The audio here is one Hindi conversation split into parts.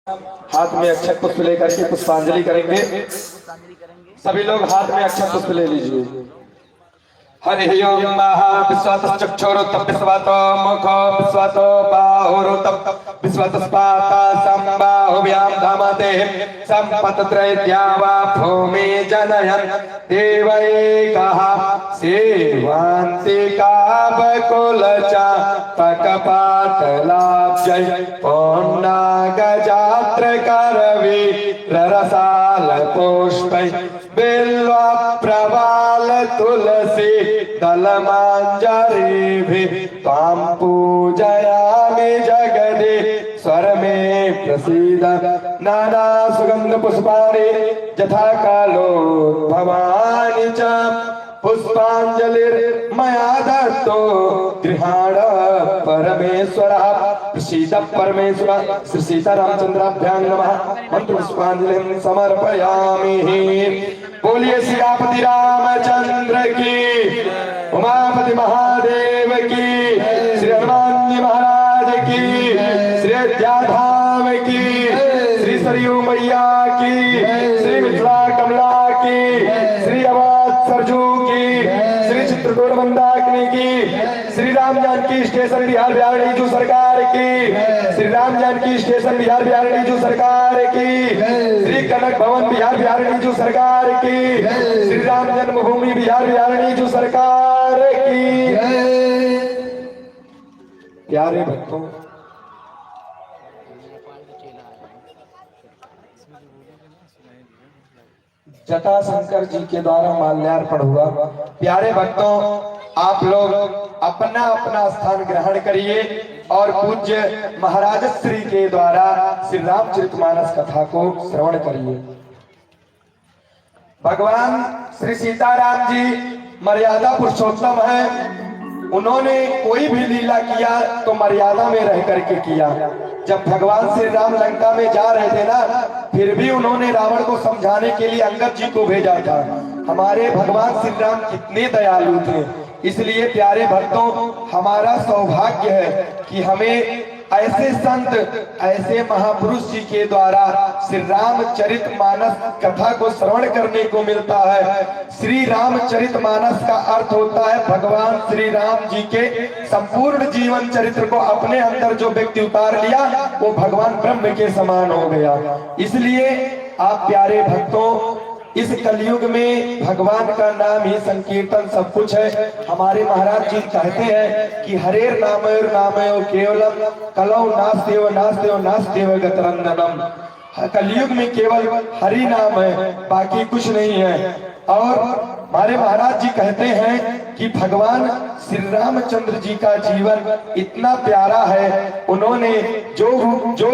हाथ में अक्षत पुष्प लेकर के पुष्पांजलि करेंगे। सभी लोग हाथ में अक्षत पुष्प ले लीजिए। हरि ओम विश्वात चक्षुरुत विश्वात मुख विश्वात बाहुरुत विश्वात स्पाता संबाहुभ्याम धामते संपतत्रयद्या वा भूमि जनयन् देवैकः सेवान्तिकावकुलचा पकपाटलाब्जै पुण्डागजात्रकरवी ररसाल पुष्पै बिल्वा प्रवाल तुलसी दलमांजरीभिः त्वां पूजयामि जगदे स्वर में प्रसीद। नाना सुगंध पुष्पाणि यथा कालोद्भवानि च पुष्पांजलिर्मया दत्तो गृहाण परमेश्वरः प्रसीद परमेश्वर। श्री सीतारामचंद्राभ्यां नमः। मंत्र पुष्पांजलिं समर्पयामि। बोलिए सीतापति रामचंद्र की, उमापति महादेव की, श्री हनुमान जी महाराज की, श्री अयोध्याधाम की, श्री सरयू मैया की, श्री मिथिला कमला की, श्री अवध सरजू की, श्री चित्रकूट मंदाकिनी की, श्री राम जानकी स्टेशन बिहार बिहार जू सरकार की, श्री राम जानकी स्टेशन बिहार बिहार जू सरकार की, श्री कनक भवन बिहार बिहार जू सरकार की, श्री राम जन्मभूमि बिहार बिहार जू सरकार की। प्यारे भक्तों, जटाशंकर जी के द्वारा माल्यार्पण हुआ। प्यारे भक्तों, आप लोग अपना अपना स्थान ग्रहण करिए और पूज्य महाराज श्री के द्वारा श्री रामचरितमानस कथा को श्रवण करिए। भगवान श्री सीताराम जी मर्यादा पुरुषोत्तम है। उन्होंने कोई भी लीला किया तो मर्यादा में रह करके किया। जब भगवान श्री राम लंका में जा रहे थे ना, फिर भी उन्होंने रावण को समझाने के लिए अंगद जी को भेजा था। हमारे भगवान श्री राम कितने दयालु थे। इसलिए प्यारे भक्तों, हमारा सौभाग्य है कि हमें ऐसे संत, ऐसे महापुरुष जी के द्वारा श्री रामचरितमानस कथा को श्रवण करने को मिलता है। श्री रामचरितमानस का अर्थ होता है भगवान श्री राम जी के संपूर्ण जीवन चरित्र को अपने अंदर जो व्यक्ति उतार लिया वो भगवान ब्रह्म के समान हो गया। इसलिए आप प्यारे भक्तों, इस कलयुग में भगवान का नाम ही संकीर्तन सब कुछ है। हमारे महाराज जी कहते हैं कि हरेर नामयोर नामयो केवलम कलौ नास्तेव नास्तेव नास्तेव गतरंदनम। कलयुग में केवल हरि नाम है, बाकी कुछ नहीं है। और हमारे महाराज जी कहते हैं कि भगवान श्री रामचंद्र जी का जीवन इतना प्यारा है। उन्होंने जो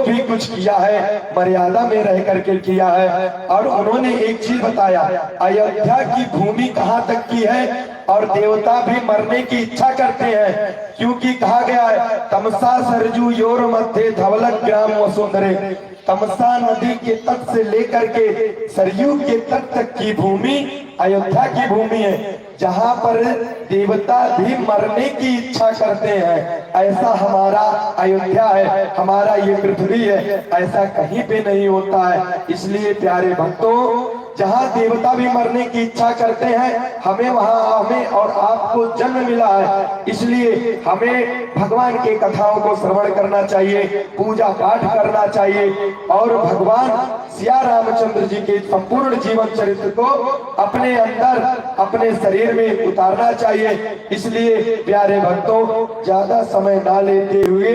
भी कुछ किया है मर्यादा में रह करके किया है। और उन्होंने एक चीज बताया, अयोध्या की भूमि कहाँ तक की है और देवता भी मरने की इच्छा करते हैं, क्योंकि कहा गया है तमसा सरजू योर मध्य धवलक ग्राम वसुंधरे। तमसा नदी के तट से लेकर के सरयू के तट तक की भूमि अयोध्या की भूमि है, जहाँ पर देवता भी मरने की इच्छा करते हैं। ऐसा हमारा अयोध्या है, हमारा ये पृथ्वी है, ऐसा कहीं पे नहीं होता है। इसलिए प्यारे भक्तों, जहाँ देवता भी मरने की इच्छा करते हैं, हमें और आपको जन्म मिला है। इसलिए हमें भगवान के कथाओं को श्रवण करना चाहिए, पूजा पाठ करना चाहिए और भगवान सिया रामचंद्र जी के संपूर्ण जीवन चरित्र को अपने अंदर, अपने शरीर में उतारना चाहिए। इसलिए प्यारे भक्तों, ज्यादा समय ना लेते हुए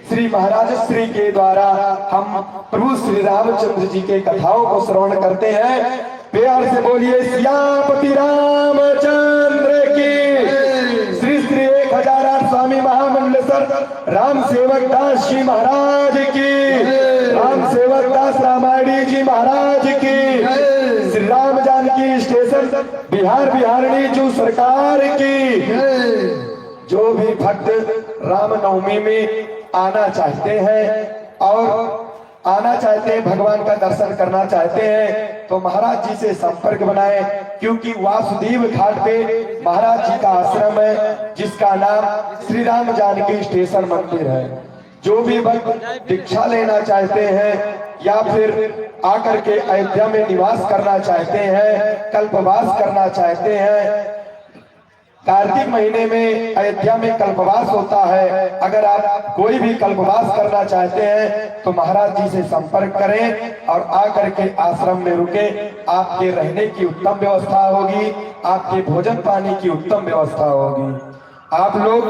श्री महाराज श्री के द्वारा हम प्रभु श्री रामचंद्र जी के कथाओं को श्रवण करते हैं। प्यार से बोलिए सियापति रामचंद्र की। श्री श्री 1008 स्वामी महामंडलेश्वर राम सेवक दास जी महाराज की, राम सेवक दास रामायणी जी महाराज की, श्री राम जानकी स्टेशन बिहार बिहारणी जू सरकार की। जो भी भक्त रामनवमी में आना चाहते हैं और आना चाहते हैं, भगवान का दर्शन करना चाहते हैं, तो महाराज जी से संपर्क बनाएं, क्योंकि वासुदेव घाट पे महाराज जी का आश्रम है, जिसका नाम श्री राम जानकी स्टेशन मंदिर है। जो भी भक्त दीक्षा लेना चाहते हैं या फिर आकर के अयोध्या में निवास करना चाहते हैं, कल्पवास करना चाहते हैं। कार्तिक महीने में अयोध्या में कल्पवास होता है। अगर आप कोई भी कल्पवास करना चाहते हैं तो महाराज जी से संपर्क करें और आकर के आश्रम में रुके। आपके रहने की उत्तम व्यवस्था होगी, आपके भोजन पानी की उत्तम व्यवस्था होगी। आप लोग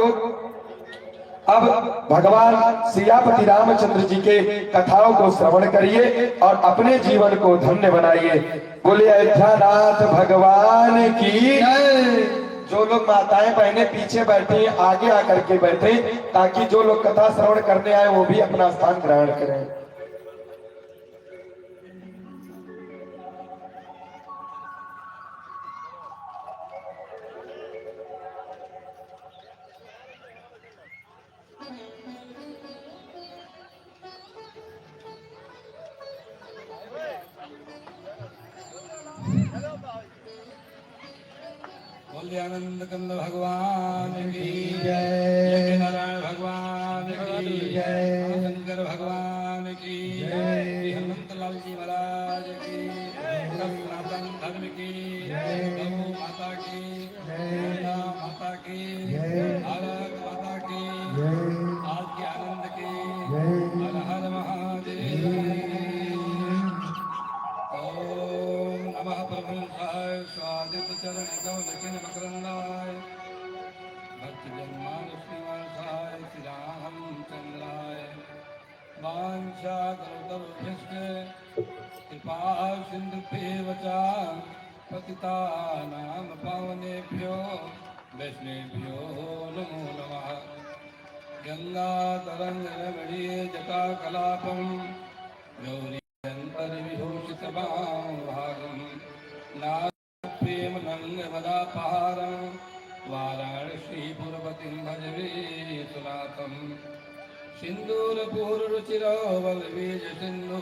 अब भगवान सियापति रामचंद्र जी के कथाओं को श्रवण करिए और अपने जीवन को धन्य बनाइए। बोले अयोध्यानाथ भगवान की। जो लोग माताएं बहनें पीछे बैठी आगे आकर के बैठे, ताकि जो लोग कथा श्रवण करने आए वो भी अपना स्थान ग्रहण करें। बोले आनंद कंद भगवान की जय, नारायण भगवान की जय, शंकर भगवान की जय, हनुमंत लाल जी महाराज की सनातन धर्म की गौ माता की माता की भारत माता की आज के आनंद की हर हर महादेव। ओम नमः प्रभुंसाय स्वादित चरण गौ दक्षिण मकरंदाय भक्त जन्मानुष्ठाय श्री रामचंद्राय वांछा करुतरुभ्यश्च कृपा सिंधुभ्येव च पतितानां पावनेभ्यो वैष्णवेभ्यो नमो नमः। गंगातरङ्गरमणीय जटाकलापं गौरी विभूषितभागं नाप्रेमनङ्गमदापहारं वाराणसीपुरपतिं भजे सुनाथं। सिन्दूरपूररुचिरो बलबीजसिन्धु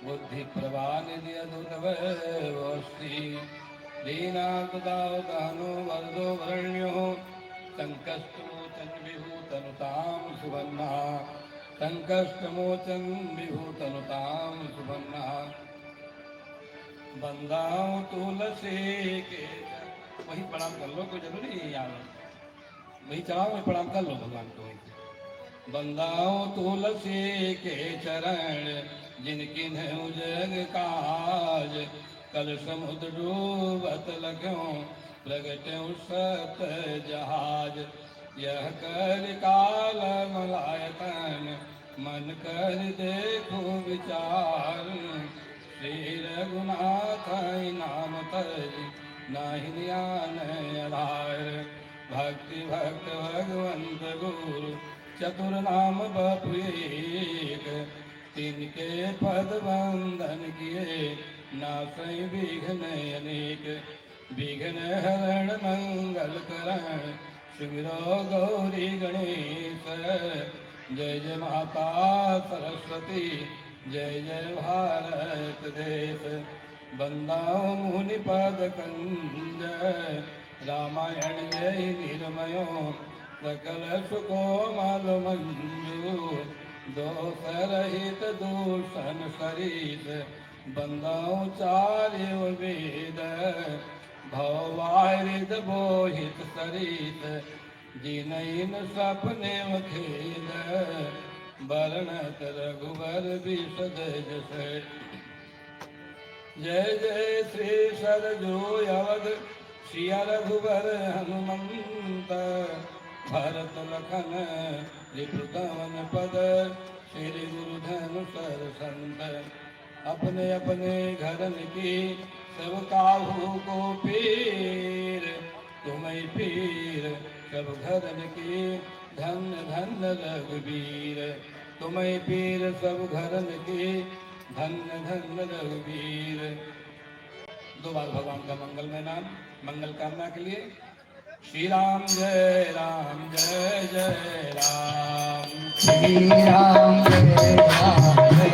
बुद्धिप्रभानिधि अदुतवस्ति दीनाकृतावतानो वरदो वरण्यो सङ्कष्टमोचन विभूतनुतां सुवर्णा संकष्टमोचन विभूतनुतां सुवर्णा। बंदाओ तुलसी के वही प्रणाम कर लो, कोई जरूरी है यार वही चढ़ाओ में प्रणाम कर लो भगवान को। बंदाओ तुलसी के चरण जिनकी जग काज कल समुद्र डूबत लगो प्रगट्यो सत जहाज। यह कर काल मलायतन मन कर देखो विचार श्री रघुनाथ नाम तज नाही ज्ञान आधार। भक्ति भक्त भगवंत गुरु चतुर नाम बपुएक तिनके पद वंदन किए नासै विघ्न अनेक। विघ्न हरण मंगल करण सुमिरो गौरी गणेश। जय जय माता सरस्वती जय जय भारत देश। बंदाओ मुनि पद कंज रामायण जय निर्मयो सकल सुको माल मंजू दोष रहित दूषण सरित। बंदाओ चार्य वेद भवारिद बोहित सरित जिनैन सपने खेद बरनत रघुवर विशद जस। जय जय श्री सरजू अवध सिया रघुवर हनुमंत भरत लखन रिपुतवन पद श्री गुरु धनु सर संत। अपने अपने घरन की सब काहू को पीर तुम्हें पीर सब घरन की धन धन रघुवीर। तुम्हें पीर सब घरन की धन धन रघुवीर। दो बार भगवान का मंगलमय नाम मंगल कामना के लिए श्री राम जय राम जय जय राम। श्री राम जय राम जय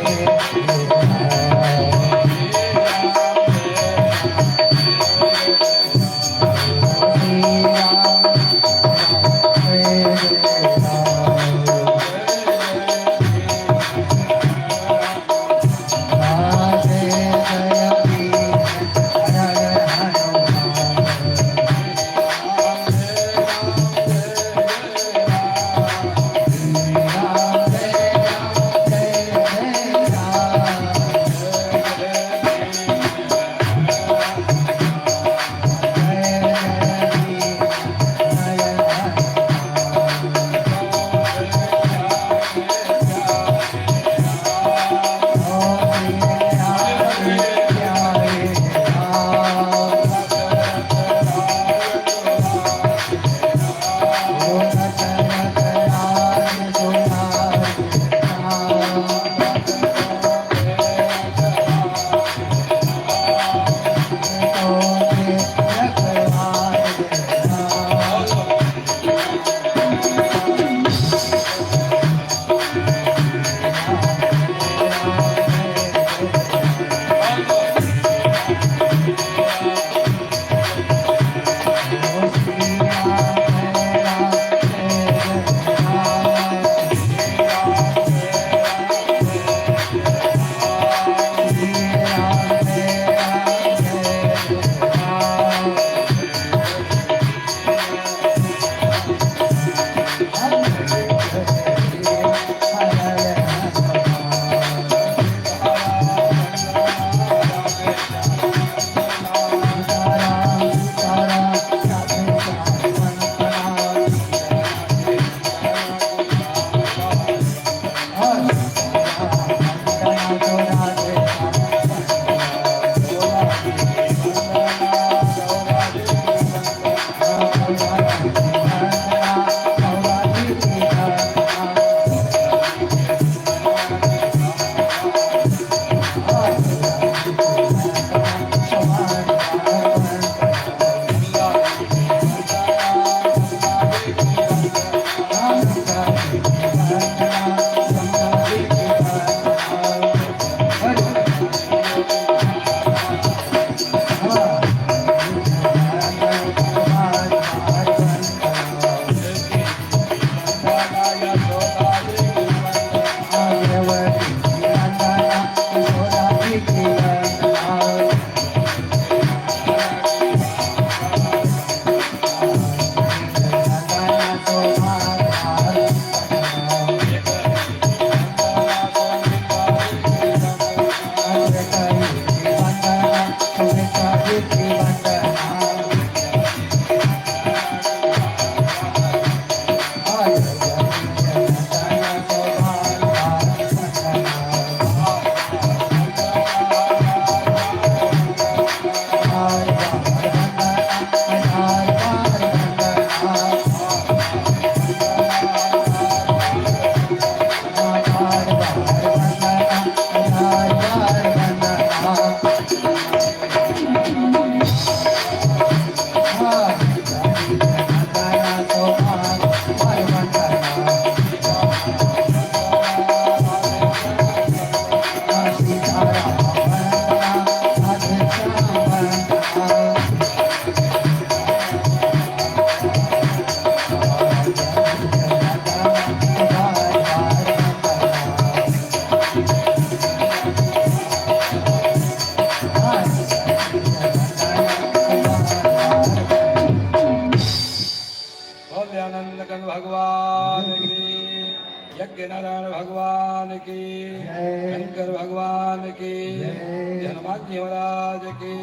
भगवान की हनुमान जी महाराज की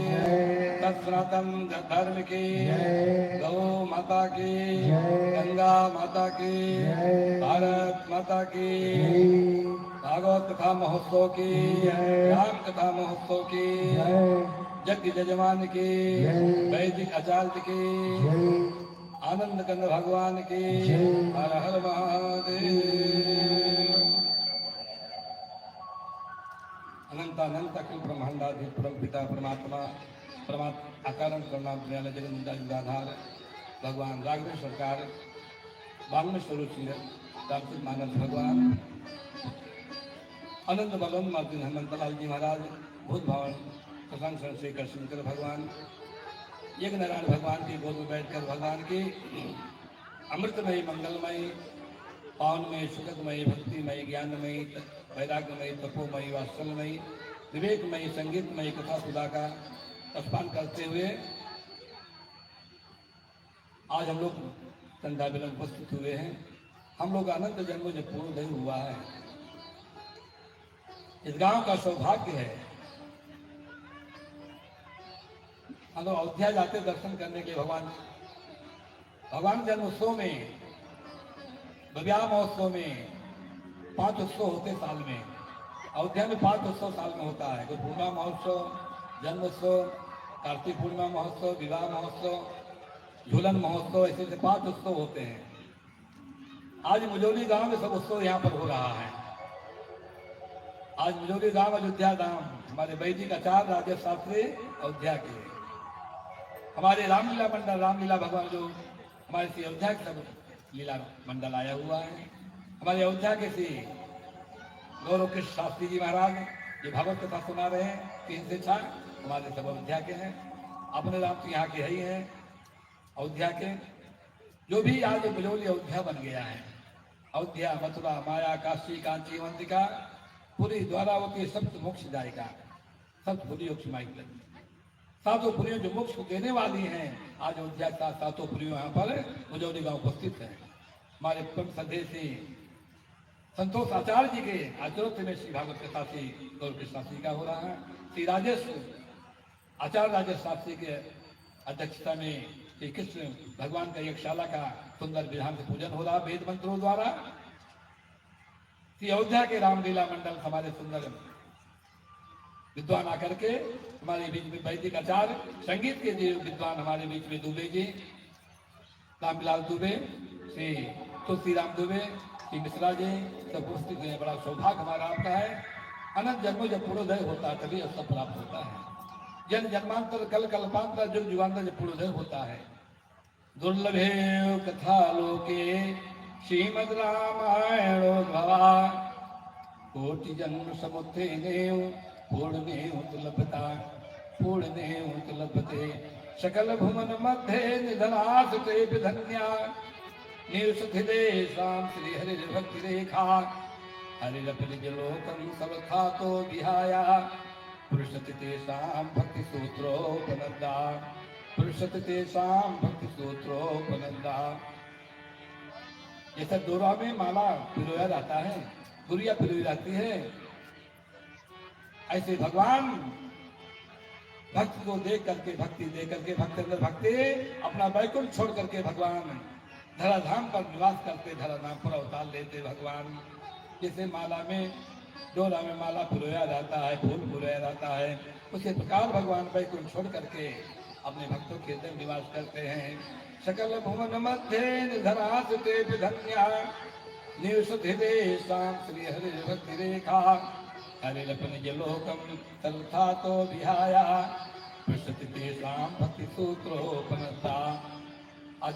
सनातन धर्म की गौ माता की गंगा माता की भारत माता की भागवत कथा महोत्सव की राम कथा महोत्सव की यज्ञ यजमान की वैदिक आचार्य की आनंद कंद भगवान की हर हर महादेव। अनंत अखिल ब्रह्मांडाधि परम पिता परमात्मा परमात्मा अकारण करना दयाल जगन्नाथ भगवान राघवेश्वर सरकार वाग्मी स्वरूप रामचंद्र मानस भगवान अनंत बलवंत मार्जिन हनुमंत लाल जी महाराज भूत भवन प्रसंग श्री कृष्ण भगवान यज्ञ नारायण भगवान की गोद में बैठकर भगवान की अमृतमयी मंगलमयी पावनमयी सुखदमयी भक्तिमयी ज्ञानमयी वैराग्यमयी तपोमयी वात्सल्यमयी विवेकमयी संगीतमयी कथा सुधा का स्मरण करते हुए आज हम लोग संध्या विलंब उपस्थित हुए हैं। हम लोग अनंत जन्मों से पूर्ण हुआ है। इस गांव का सौभाग्य है। हम लोग अयोध्या जाते दर्शन करने के भगवान जन्मोत्सव में विवाह महोत्सव में 5 उत्सव होते साल में। अयोध्या में 5 उत्सव साल में होता है। गुरु पूर्णिमा महोत्सव, जन्मोत्सव, कार्तिक पूर्णिमा महोत्सव, विवाह महोत्सव, झूलन महोत्सव, ऐसे 5 उत्सव होते हैं। आज मुजौली गांव में सब उत्सव यहाँ पर हो रहा है। आज मुजौली गांव अयोध्या धाम हमारे वैदिक आचार्य राजेश शास्त्री अयोध्या के, हमारे रामलीला मंडल रामलीला भगवान जो हमारे श्री अयोध्या के सब लीला मंडल आया हुआ है। हमारे अयोध्या के श्री गौरव कृष्ण शास्त्री जी महाराज ये भागवत कथा सुना रहे हैं 3 से 4, हमारे सब अयोध्या के हैं। अपने राम तो यहाँ के ही हैं अयोध्या के। जो भी आज मुजौली अयोध्या बन गया है, अयोध्या मथुरा माया काशी कांची अवंतिका पूरी द्वारावती सप्त मोक्ष जाएगा। सप्तपुरी सातों पुरियों जो मोक्ष को देने वाली हैं, आज अयोध्या का सातों पुरियों यहाँ पर मुजौली गांव उपस्थित है। हमारे परम श्रद्धेय श्री संतोष आचार्य जी के आचरोत्य में श्री भागवत कथा श्री गौर कृष्ण शास्त्री का हो रहा है। श्री राजेश आचार्य राजेश शास्त्री के अध्यक्षता में श्री कृष्ण भगवान का यज्ञशाला का सुंदर विधान से पूजन हो रहा वेद मंत्रों द्वारा। श्री अयोध्या के रामलीला मंडल हमारे सुंदर विद्वान आकर के हमारे बीच में वैदिक आचार्य संगीत के विद्वान हमारे बीच में दुबे जी, रामलाल दुबे, श्री तुलसी राम दुबे, श्री मिश्रा जी सब उपस्थित हैं। बड़ा सौभाग्य हमारा आपका है। अनंत जन्मों जब पूर्णोदय होता है तभी अवसर प्राप्त होता है। जन जन्मांतर कल कल्पांतर युग युगांतर जब पूर्णोदय होता है। दुर्लभे कथा लोके श्रीमद रामायणो भवा कोटि जन्म समुत्थेनेव पूर्णमेव लभते सकल भुवन मध्ये निधनासते विधन्या निरुषधिदेशां श्री हरि भक्ति रेखा हरिरपरिजलोकं सर्वथातो विहाया पुरुषति तेषां भक्ति सूत्रोपनन्दा पुरुषति तेषां भक्ति सूत्रोपनन्दा। जैसे डोरा में माला पिरोया जाता है, गुड़िया पिरोई जाती है, ऐसे भगवान भक्त को देख करके भक्ति दे करके भक्त अंदर भक्ति अपना बैकुंठ छोड़ करके भगवान धराधाम पर निवास करते, धराधाम पर अवतार लेते भगवान। जैसे माला में डोरा में माला पिरोया जाता है, फूल पिरोया जाता है, उसी प्रकार भगवान बैकुंठ छोड़ करके अपने भक्तों के अंदर निवास करते हैं। सकल भुवन मध्य निधनासते विधन्या निवसतिदेशां श्री हरि भक्ति रेखा हरिरपनिजलोकं तलथातो विहाया पृष्ठति तेषां भक्ति सूत्रोपनता।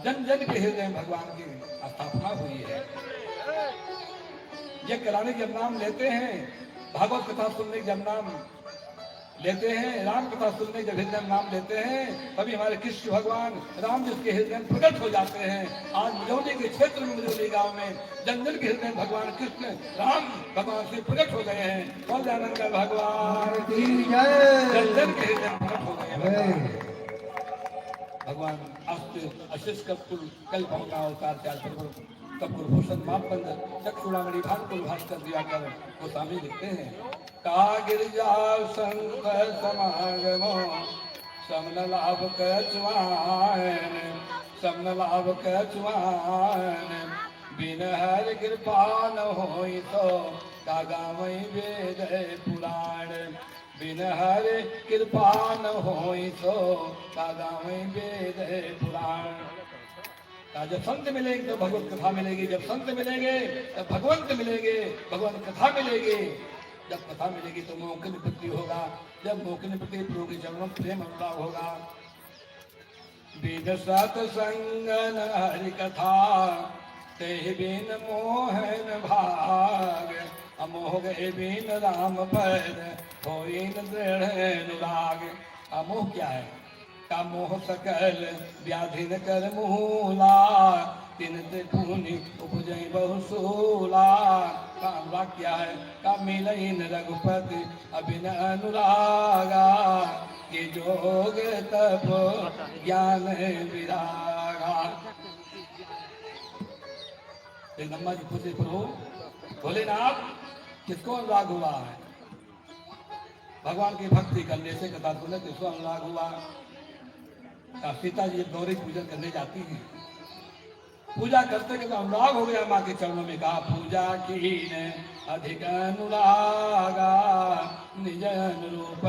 जन जन के हृदय में भगवान की स्थापना हुई है। ये कराने जब नाम लेते हैं, भागवत कथा सुनने जब नाम लेते हैं, राम कथा सुनने जब हृदय में नाम लेते हैं, तभी हमारे कृष्ण भगवान राम जिसके हृदय में प्रकट हो जाते हैं। आज मुजौली के क्षेत्र में मुजौली गांव में जन जन के हृदय में भगवान कृष्ण राम भगवान से प्रकट हो गए हैं। और आनंद का भगवान जन जन के हृदय में प्रकट हो गए हैं। भगवान अस्त अशिष कल पहुंचा अवतार कपूरभूषण मापंद चक्षुड़ामणि भानुकुल भास्कर दिवाकर गोस्वामी लिखते हैं का गिरजा संत समागमो समन लाभ कचवान समन लाभ कचवान बिन हर कृपा न होई तो कागामई वेद पुराण बिन हर कृपा न होई तो कागामई वेद पुराण। जब संत मिलेंगे तो भगवत कथा मिलेगी, जब संत मिलेंगे तब भगवंत मिलेंगे, भगवत कथा मिलेगी, जब कथा मिलेगी तो मोह की निवृत्ति होगा, जब मोह की निवृत्ति प्रभु के चरणों में प्रेम अनुराग होगा। बिन सत्संग न हरि कथा ते बिन मोह न भाग अमोह गए बिन राम पद होई न दृढ़ अनुराग। अमोह क्या है? का मोह सकल व्याधि न कर मूला तिन पुनि उपजय बहुसूला। का अनुराग क्या है? का मिलन रघुपति अबिन अनुरागा ये जोग तप ज्ञान विरागा। ब्रह्मा जी पूछे प्रभु भोलेनाथ किसको अनुराग हुआ है? भगवान की भक्ति करने से कथा सुनने किसको अनुराग हुआ? सीता जी गौरी पूजन करने जाती हैं, पूजा करते करते अनुराग हो गया माँ के चरणों में। कहा पूजा की ने अधिक अनुरागा निज अनुरूप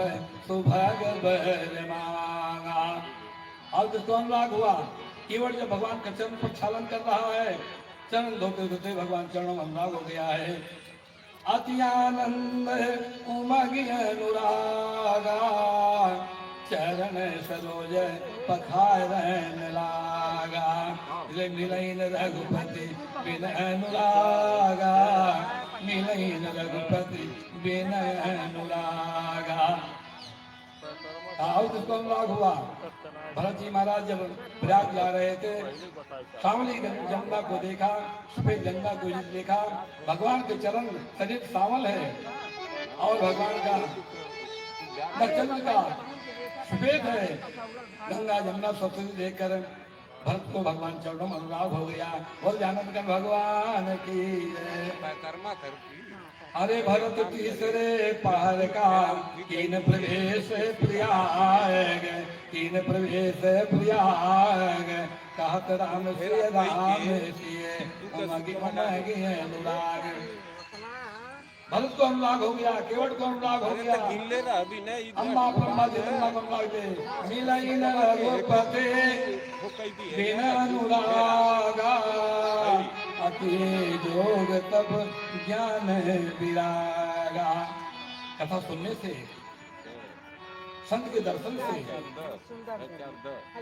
सुभग बर मांगा। और किसको अनुराग हुआ? केवल जब भगवान का चरण पर छालन कर रहा है, चरण धोते धोते भगवान चरणों में अनुराग हो गया है। अति आनंद उमग अनुरागा चरण सरोज पखारन लागा मिलन रघुपति बिन अनुरागा मिलन रघुपति बिन अनुरागा। किसको अनुराग हुआ? भरत जी महाराज जब प्रयाग जा रहे थे, सावली जमुना को देखा, सफेद गंगा को देखा, भगवान के चरण शरीर सावल है और भगवान का दक्षिण का सफेद है। गंगा जमुना सब देखकर भरत को भगवान चरणों में अनुराग हो गया। बोल जानत भगवान की कर्मा कर। अरे भरत तीसरे पहर का कीन प्रवेश प्रियाग कीन प्रवेश प्रियाग कहत राम से राम सिए अनुराग। भरत को अनुराग हो गया, केवट को अनुराग हो गया, अम्मा ब्रह्मा जी अनुराग दे मिलन रघुपति बिन अनुरागा अति जोग तब ज्ञान विरागा। कथा सुनने से, संत के दर्शन से,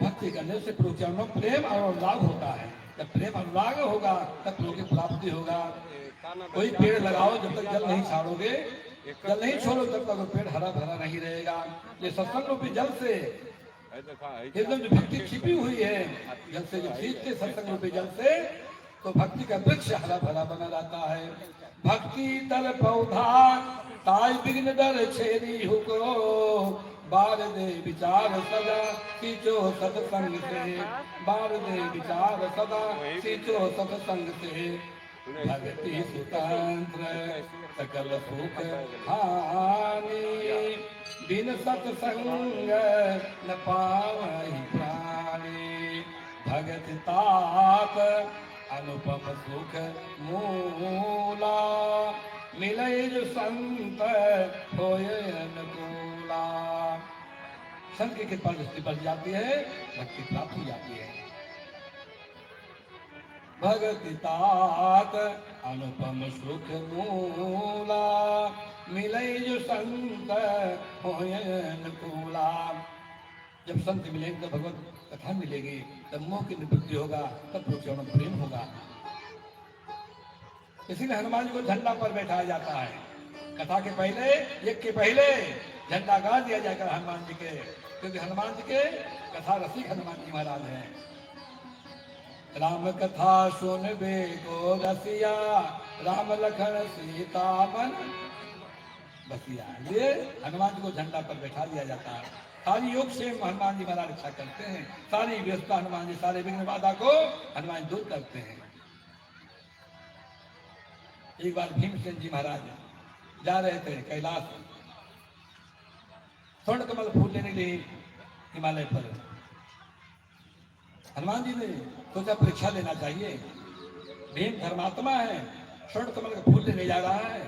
भक्ति करने से प्रभु चरणों प्रेम और अनुराग होता है। जब प्रेम अनुराग होगा तब प्रभु की प्राप्ति होगा। कोई पेड़ लगाओ, जब तक जल नहीं छाड़ोगे, जल नहीं छोड़ो तब तक वो पेड़ हरा भरा नहीं रहेगा। ये सत्संग रूपी जल से एकदम जो भक्ति छिपी हुई है, जल से जो खींचते सत्संग रूपी जल से, तो भक्ति का वृक्ष हरा भरा बना रहता है। भक्ति तल पौधा ताई विघ्न दर छेदी हुको बार दे विचार सदा सींचो सत्संग से बार दे विचार सदा सींचो सत्संग से। भक्ति स्वतंत्र सकल सुख हानि बिन सत्संग न पावहि प्राणी। भगत तात अनुपम सुख मूला मिलय जो संत होय अनुकूला। संत की कृपा दृष्टि बढ़ जाती है, भक्ति प्राप्त हो जाती है। भगति तात अनुपम सुख मूला मिलय जो संत होय अनुकूला। जब संत मिलेंगे तो भगवत कथा मिलेगी, तब मोह की निवृत्ति होगा, तब चरण प्रेम होगा। इसीलिए हनुमान जी को झंडा पर बैठाया जाता है। कथा के पहले, यज्ञ के पहले झंडा गाड़ दिया जाएगा हनुमान जी के, क्योंकि हनुमान जी के कथा रसिक हनुमान जी महाराज हैं। राम कथा सुन बे को रसिया राम लखन सीता मन बसिया। ये हनुमान जी को झंडा पर बैठा दिया जाता है। सारी योग से हनुमान जी महाराज रक्षा करते हैं, सारी व्यवस्था हनुमान जी, सारे विघ्न बाधा को हनुमान दूर करते हैं। एक बार भीमसेन जी महाराज जा रहे थे कैलाश, स्वर्ण कमल फूल लेने के लिए हिमालय पर। हनुमान जी ने सोचा परीक्षा लेना चाहिए, भीम धर्मात्मा है, स्वर्ण कमल का फूल लेने जा रहा है,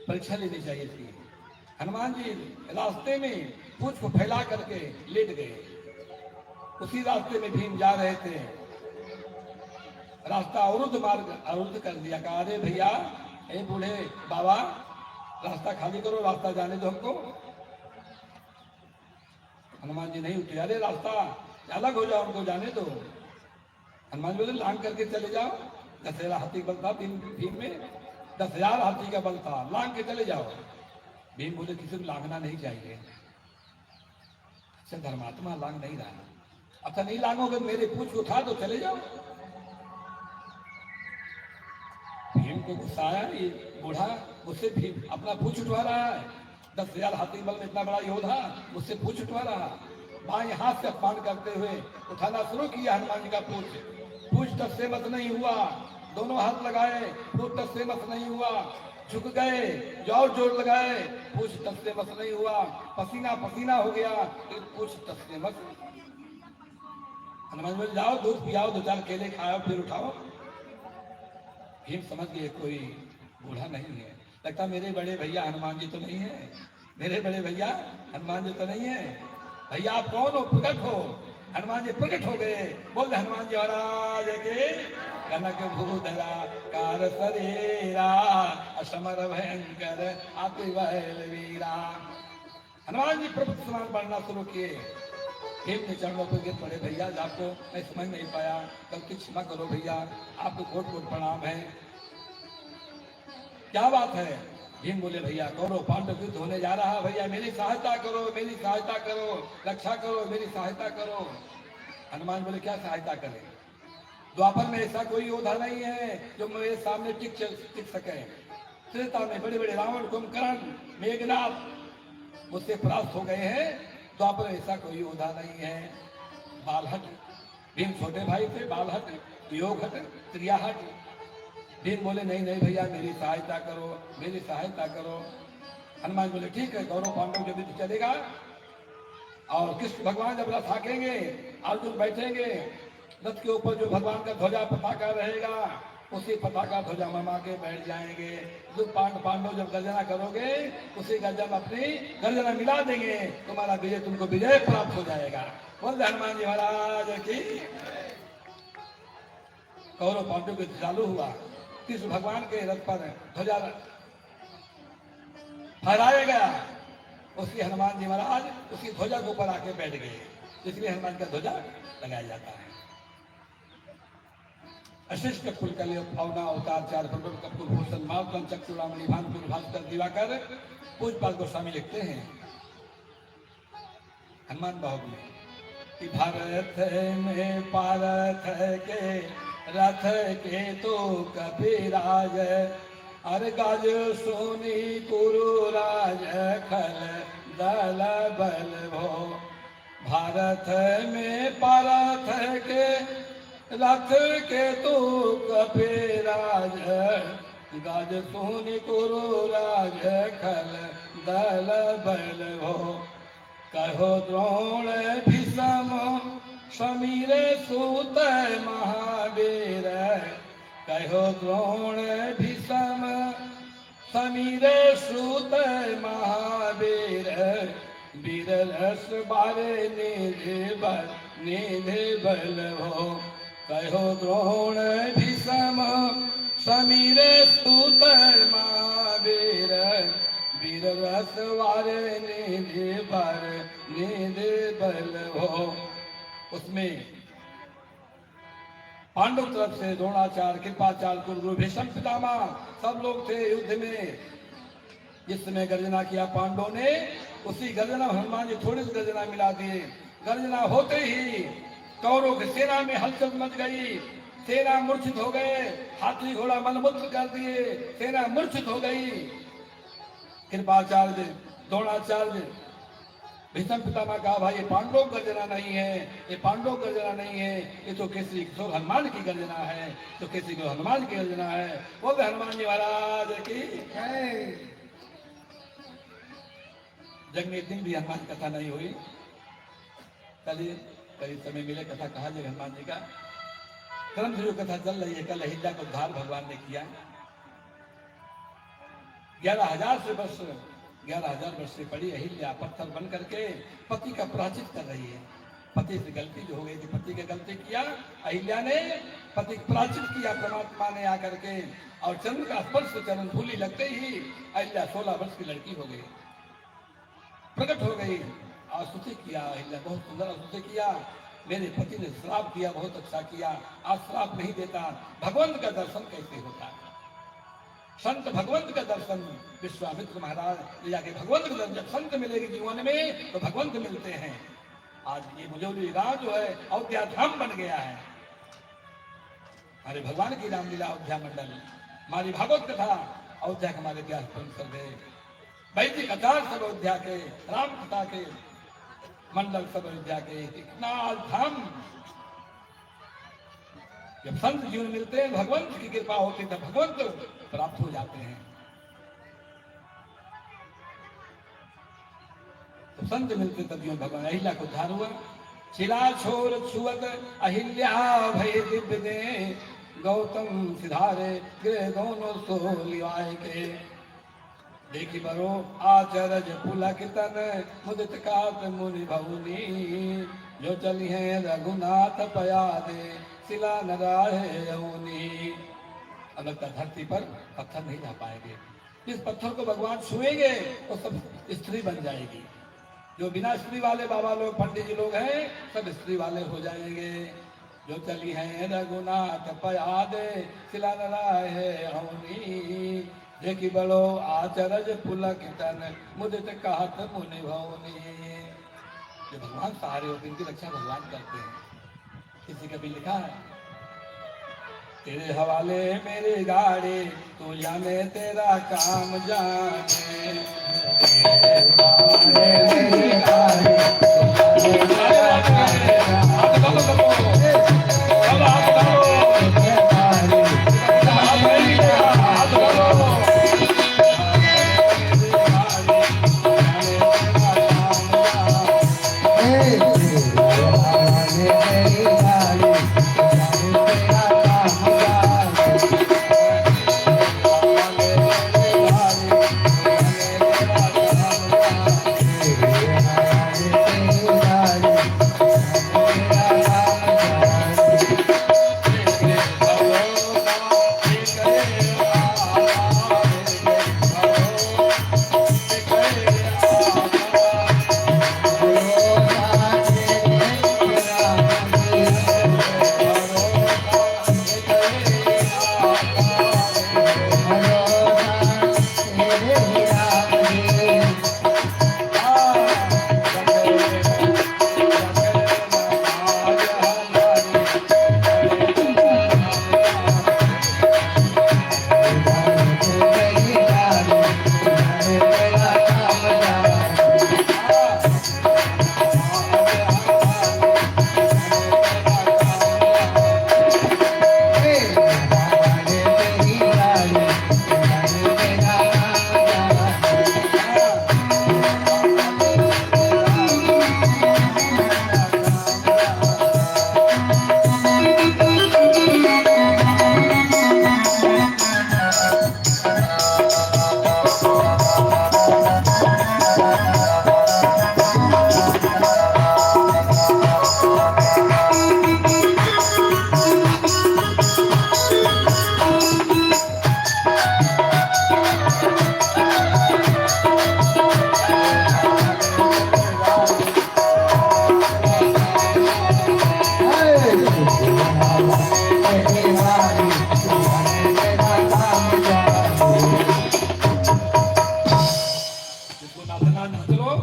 परीक्षा लेनी चाहिए थी। हनुमान जी रास्ते में पूंछ को फैला करके लेट गए। उसी रास्ते में भीम जा रहे थे, रास्ता अवरुद्ध मार्ग अवरुद्ध कर दिया। कहा अरे भैया, ए बूढ़े बाबा, रास्ता खाली करो, रास्ता जाने दो हमको। हनुमान जी नहीं उठे, अरे रास्ता अलग हो जाओ, हमको जाने दो। हनुमान जी बोले लांग करके चले जाओ, 10,000 हाथी बल था भीम में, 10,000 हाथी का बल था, लांग के चले जाओ। भीम बोले किसी को लांगना नहीं चाहिए। अच्छा धर्मात्मा लांग नहीं रहा, अच्छा नहीं लांगोगे मेरे पूछ उठा दो, चले जाओ। भीम को गुस्सा आया, ये बूढ़ा मुझसे भीम अपना पूछ उठवा रहा है, 10,000 हाथी बल में इतना बड़ा योद्धा मुझसे पूछ उठवा रहा। बाएं हाथ से अपमान करते हुए उठाना शुरू किया हनुमान जी का पूछ तक से मत नहीं हुआ, दोनों हाथ लगाए, पूछ तक से मत नहीं हुआ, झुक गए, जोर जोर लगाए, पूछ तक से मत नहीं हुआ, पसीना पसीना हो गया, पूछ तक से मत। हनुमान जी जाओ दूध पियाओ, 2-4 केले खाओ, फिर उठाओ। भीम समझ गए कोई बूढ़ा नहीं है, लगता मेरे बड़े भैया हनुमान जी तो नहीं है, मेरे बड़े भैया हनुमान जी तो नहीं है। भैया आप कौन हो, प्रकट हो। हनुमान जी प्रकट हो गए, बोल हनुमान जी महाराज के कनक भूधरा कार शरीरा असमर भयंकर अति वीरा। हनुमान जी प्रभु समान बढ़ना शुरू किए। भीम ने चरणों पर गिर पड़े, भैया आपको मैं समझ नहीं पाया, गलती क्षमा करो भैया, आपको कोट कोट प्रणाम है। क्या बात है? भीम बोले भैया कौरव पांडव युद्ध होने जा रहा, भैया मेरी सहायता करो, मेरी सहायता करो, रक्षा करो, मेरी सहायता करो। हनुमान बोले क्या सहायता करें? द्वापर में ऐसा कोई योद्धा नहीं है जो मेरे सामने टिक सके। त्रेता में बड़े बड़े रावण, कुंभकर्ण, मेघनाथ मुझसे परास्त हो गए हैं, द्वापर में ऐसा कोई योद्धा नहीं है। बालहट, भीम छोटे भाई थे, बालहट, योगहट, क्रियाहट। भीम बोले नहीं नहीं भैया मेरी सहायता करो, मेरी सहायता करो। हनुमान बोले ठीक है, कौरव पांडव जब युद्ध चलेगा और कृष्ण भगवान जब रथ हाकेंगे, अर्जुन बैठेंगे, रथ के ऊपर जो भगवान का ध्वजा पताका रहेगा, उसी पताका ध्वजा ममा के बैठ जाएंगे। जो पांडव जब गर्जना करोगे, उसी गर्जन अपनी गर्जना मिला देंगे, तुम्हारा विजय, तुमको विजय प्राप्त हो जाएगा। बोल हनुमान जी महाराज की। कौरव पांडव के चालू हुआ, कृष्ण भगवान के रथ पर ध्वजा फहराया गया, उसकी हनुमान जी महाराज उसकी ध्वजा के ऊपर आके बैठ गए, इसलिए हनुमान का ध्वजा लगाया जाता है। अशिष्ट कुल कलिय भावना अवतार चार प्रबल कपूर भूषण मावतन चक्षुरामणि भानुपुर भास्कर दिवाकर पूजपाल गोस्वामी लिखते हैं हनुमान बाहु में कि भारत में पारथ के रथ के तो कपिराज, अर गज सोनी कुरु राज खल दल बल भो। भारत में पारथ के रथ के तो कपिराज, गज सोनी कुरु राज खल दल बल भो। कहो द्रोण भीषम समीर सूत महावीर, कहो द्रोण भीषम समीर सूत महावीर। वीर रस बारे निधि बल हो। कहो द्रोण भीषम समीर सूत महावीर। वीर रस वारे निधि बल हो। उसमें पांडव तरफ से द्रोणाचार्य, कृपाचार्य, कुलगुरु, भीष्म पितामह सब लोग थे युद्ध में। जिस समय गर्जना किया पांडवों ने, उसी गर्जना हनुमान जी थोड़ी सी गर्जना मिला दिए। गर्जना होते ही कौरवों की सेना में हलचल मच गई, सेना मूर्छित हो गए, हाथी घोड़ा मलमूत्र कर दिए, सेना मूर्छित हो गई। कृपाचार्य, द्रोणाचार्य, भीष्म पितामह कहा भाई ये पांडवों की गर्जना नहीं है, ये पांडवों की गर्जना नहीं है, ये तो किसी तो हनुमान की गर्जना है, तो किसी को हनुमान की गर्जना है। वो भी हनुमान जी महाराज की जग में एक दिन भी हनुमान कथा नहीं हुई। कल करीब समय मिले कथा कहा जाए हनुमान जी का क्रम से जो कथा चल रही है। कल अहिल्या को उद्धार भगवान ने किया। 11,000 वर्ष से पड़ी अहिल्या पत्थर बन करके पति का प्रायश्चित कर रही है। पति से गलती जो हो गई थी, पति की गलती किया अहिल्या ने, पति प्रायश्चित किया परमात्मा ने आकर के, और चंद्र का स्पर्श चरण धूलि लगते ही अहिल्या 16 वर्ष की लड़की हो गई, प्रकट हो गई। और स्तुति किया अहिल्या, बहुत सुंदर स्तुति किया। मेरे पति ने श्राप दिया, बहुत अच्छा किया, आज श्राप नहीं देता। भगवंत का दर्शन कैसे होता है? संत भगवंत का दर्शन, विश्वामित्र महाराज ले जाके भगवंत का दर्शन, जब संत मिलेगी जीवन में तो भगवंत मिलते हैं। आज ये मुझे गांव जो है अयोध्या धाम बन गया है। हमारे भगवान की रामलीला अयोध्या मंडल, हमारी भागवत कथा अयोध्या के हमारे इतिहास कर गए, वैदिक आचार सब अयोध्या के, राम कथा के मंडल सब अयोध्या के, इतना धाम। जब संत जीवन मिलते हैं, भगवंत की कृपा होती है, तब भगवंत प्राप्त हो जाते हैं। तो संत मिलते तब जीवन भगवान। अहिल्या को उद्धार हुआ। छिला छोर छुअत अहिल्या भय दिव्य दे, गौतम सिधारे गृह दोनों सो लिवाए के। देखी बरो आचरज पुलक तन, मुदित कात मुनि भवनी, जो चली है रघुनाथ पया दे, सिला नराहे यमुनी। अब लगता धरती पर पत्थर नहीं जा पाएंगे। इस पत्थर को भगवान छुएंगे तो सब स्त्री बन जाएगी। जो बिना स्त्री वाले बाबा लोग, पंडित जी लोग हैं, सब स्त्री वाले हो जाएंगे। जो चली है रघुनाथ पया दे, सिला नराहे यमुनी, देखी बड़ो आचरज पुलक तन, मुदित कहत मुनि भवनी। जो भगवान सहारे होते, इनकी रक्षा भगवान करते हैं। किसी कभी लिखा है, तेरे हवाले मेरी गाड़ी, तू जाने तेरा काम जाने। तेरे हवाले मेरी गाड़ी, तू जाने तेरा काम जाने।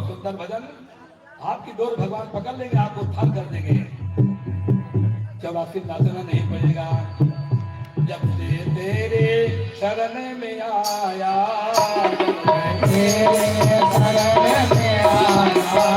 सुंदर भजन, आपकी डोर भगवान पकड़ लेंगे, आपको उद्धार कर देंगे। 84 नाचना नहीं पड़ेगा। जब से तेरे शरण में आया, तेरे शरण में आया,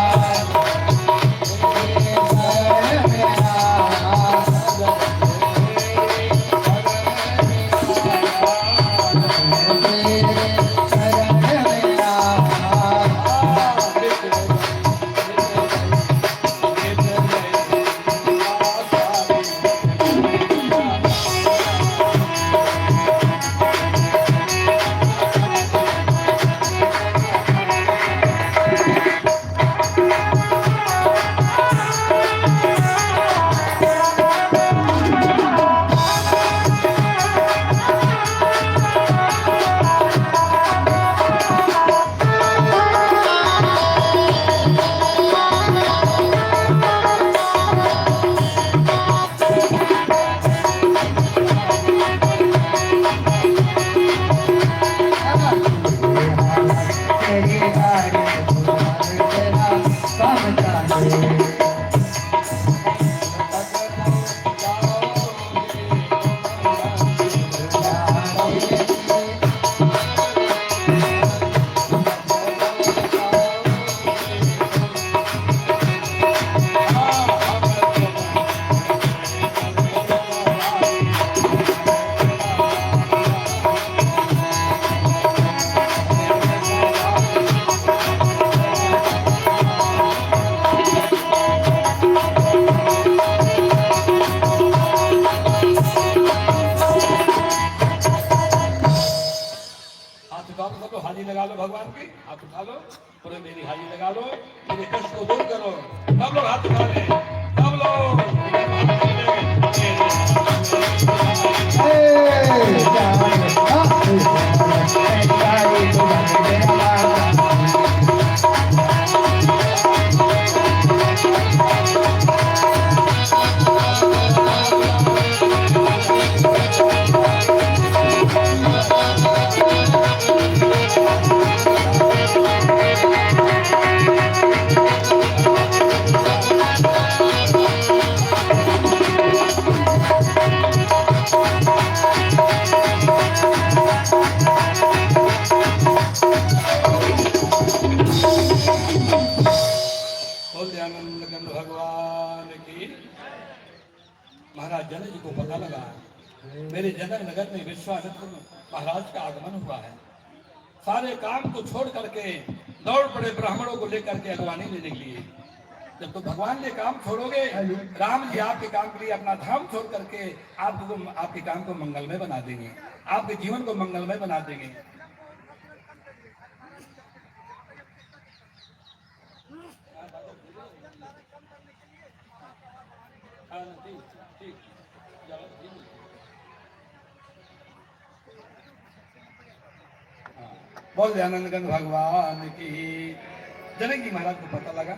पूरे मेरी हाजिरी लगा लो, मेरे कष्ट को दूर करो। सब लोग हाथ उठा लें, सब लोग बोल दयानंद गंध भगवान की। महाराज जनक जी को पता लगा मेरे जनक नगर में विश्वामित्र महाराज का आगमन हुआ है। सारे काम को छोड़ करके दौड़ पड़े ब्राह्मणों को लेकर के अगवानी लेने के लिए। जब तो भगवान ने काम छोड़ोगे, राम जी आपके काम के लिए अपना धाम छोड़ करके आपको आपके काम को मंगलमय बना देंगे, आपके जीवन को मंगलमय बना देंगे। बोल दयानंद गंध भगवान की। जनक जी महाराज को पता लगा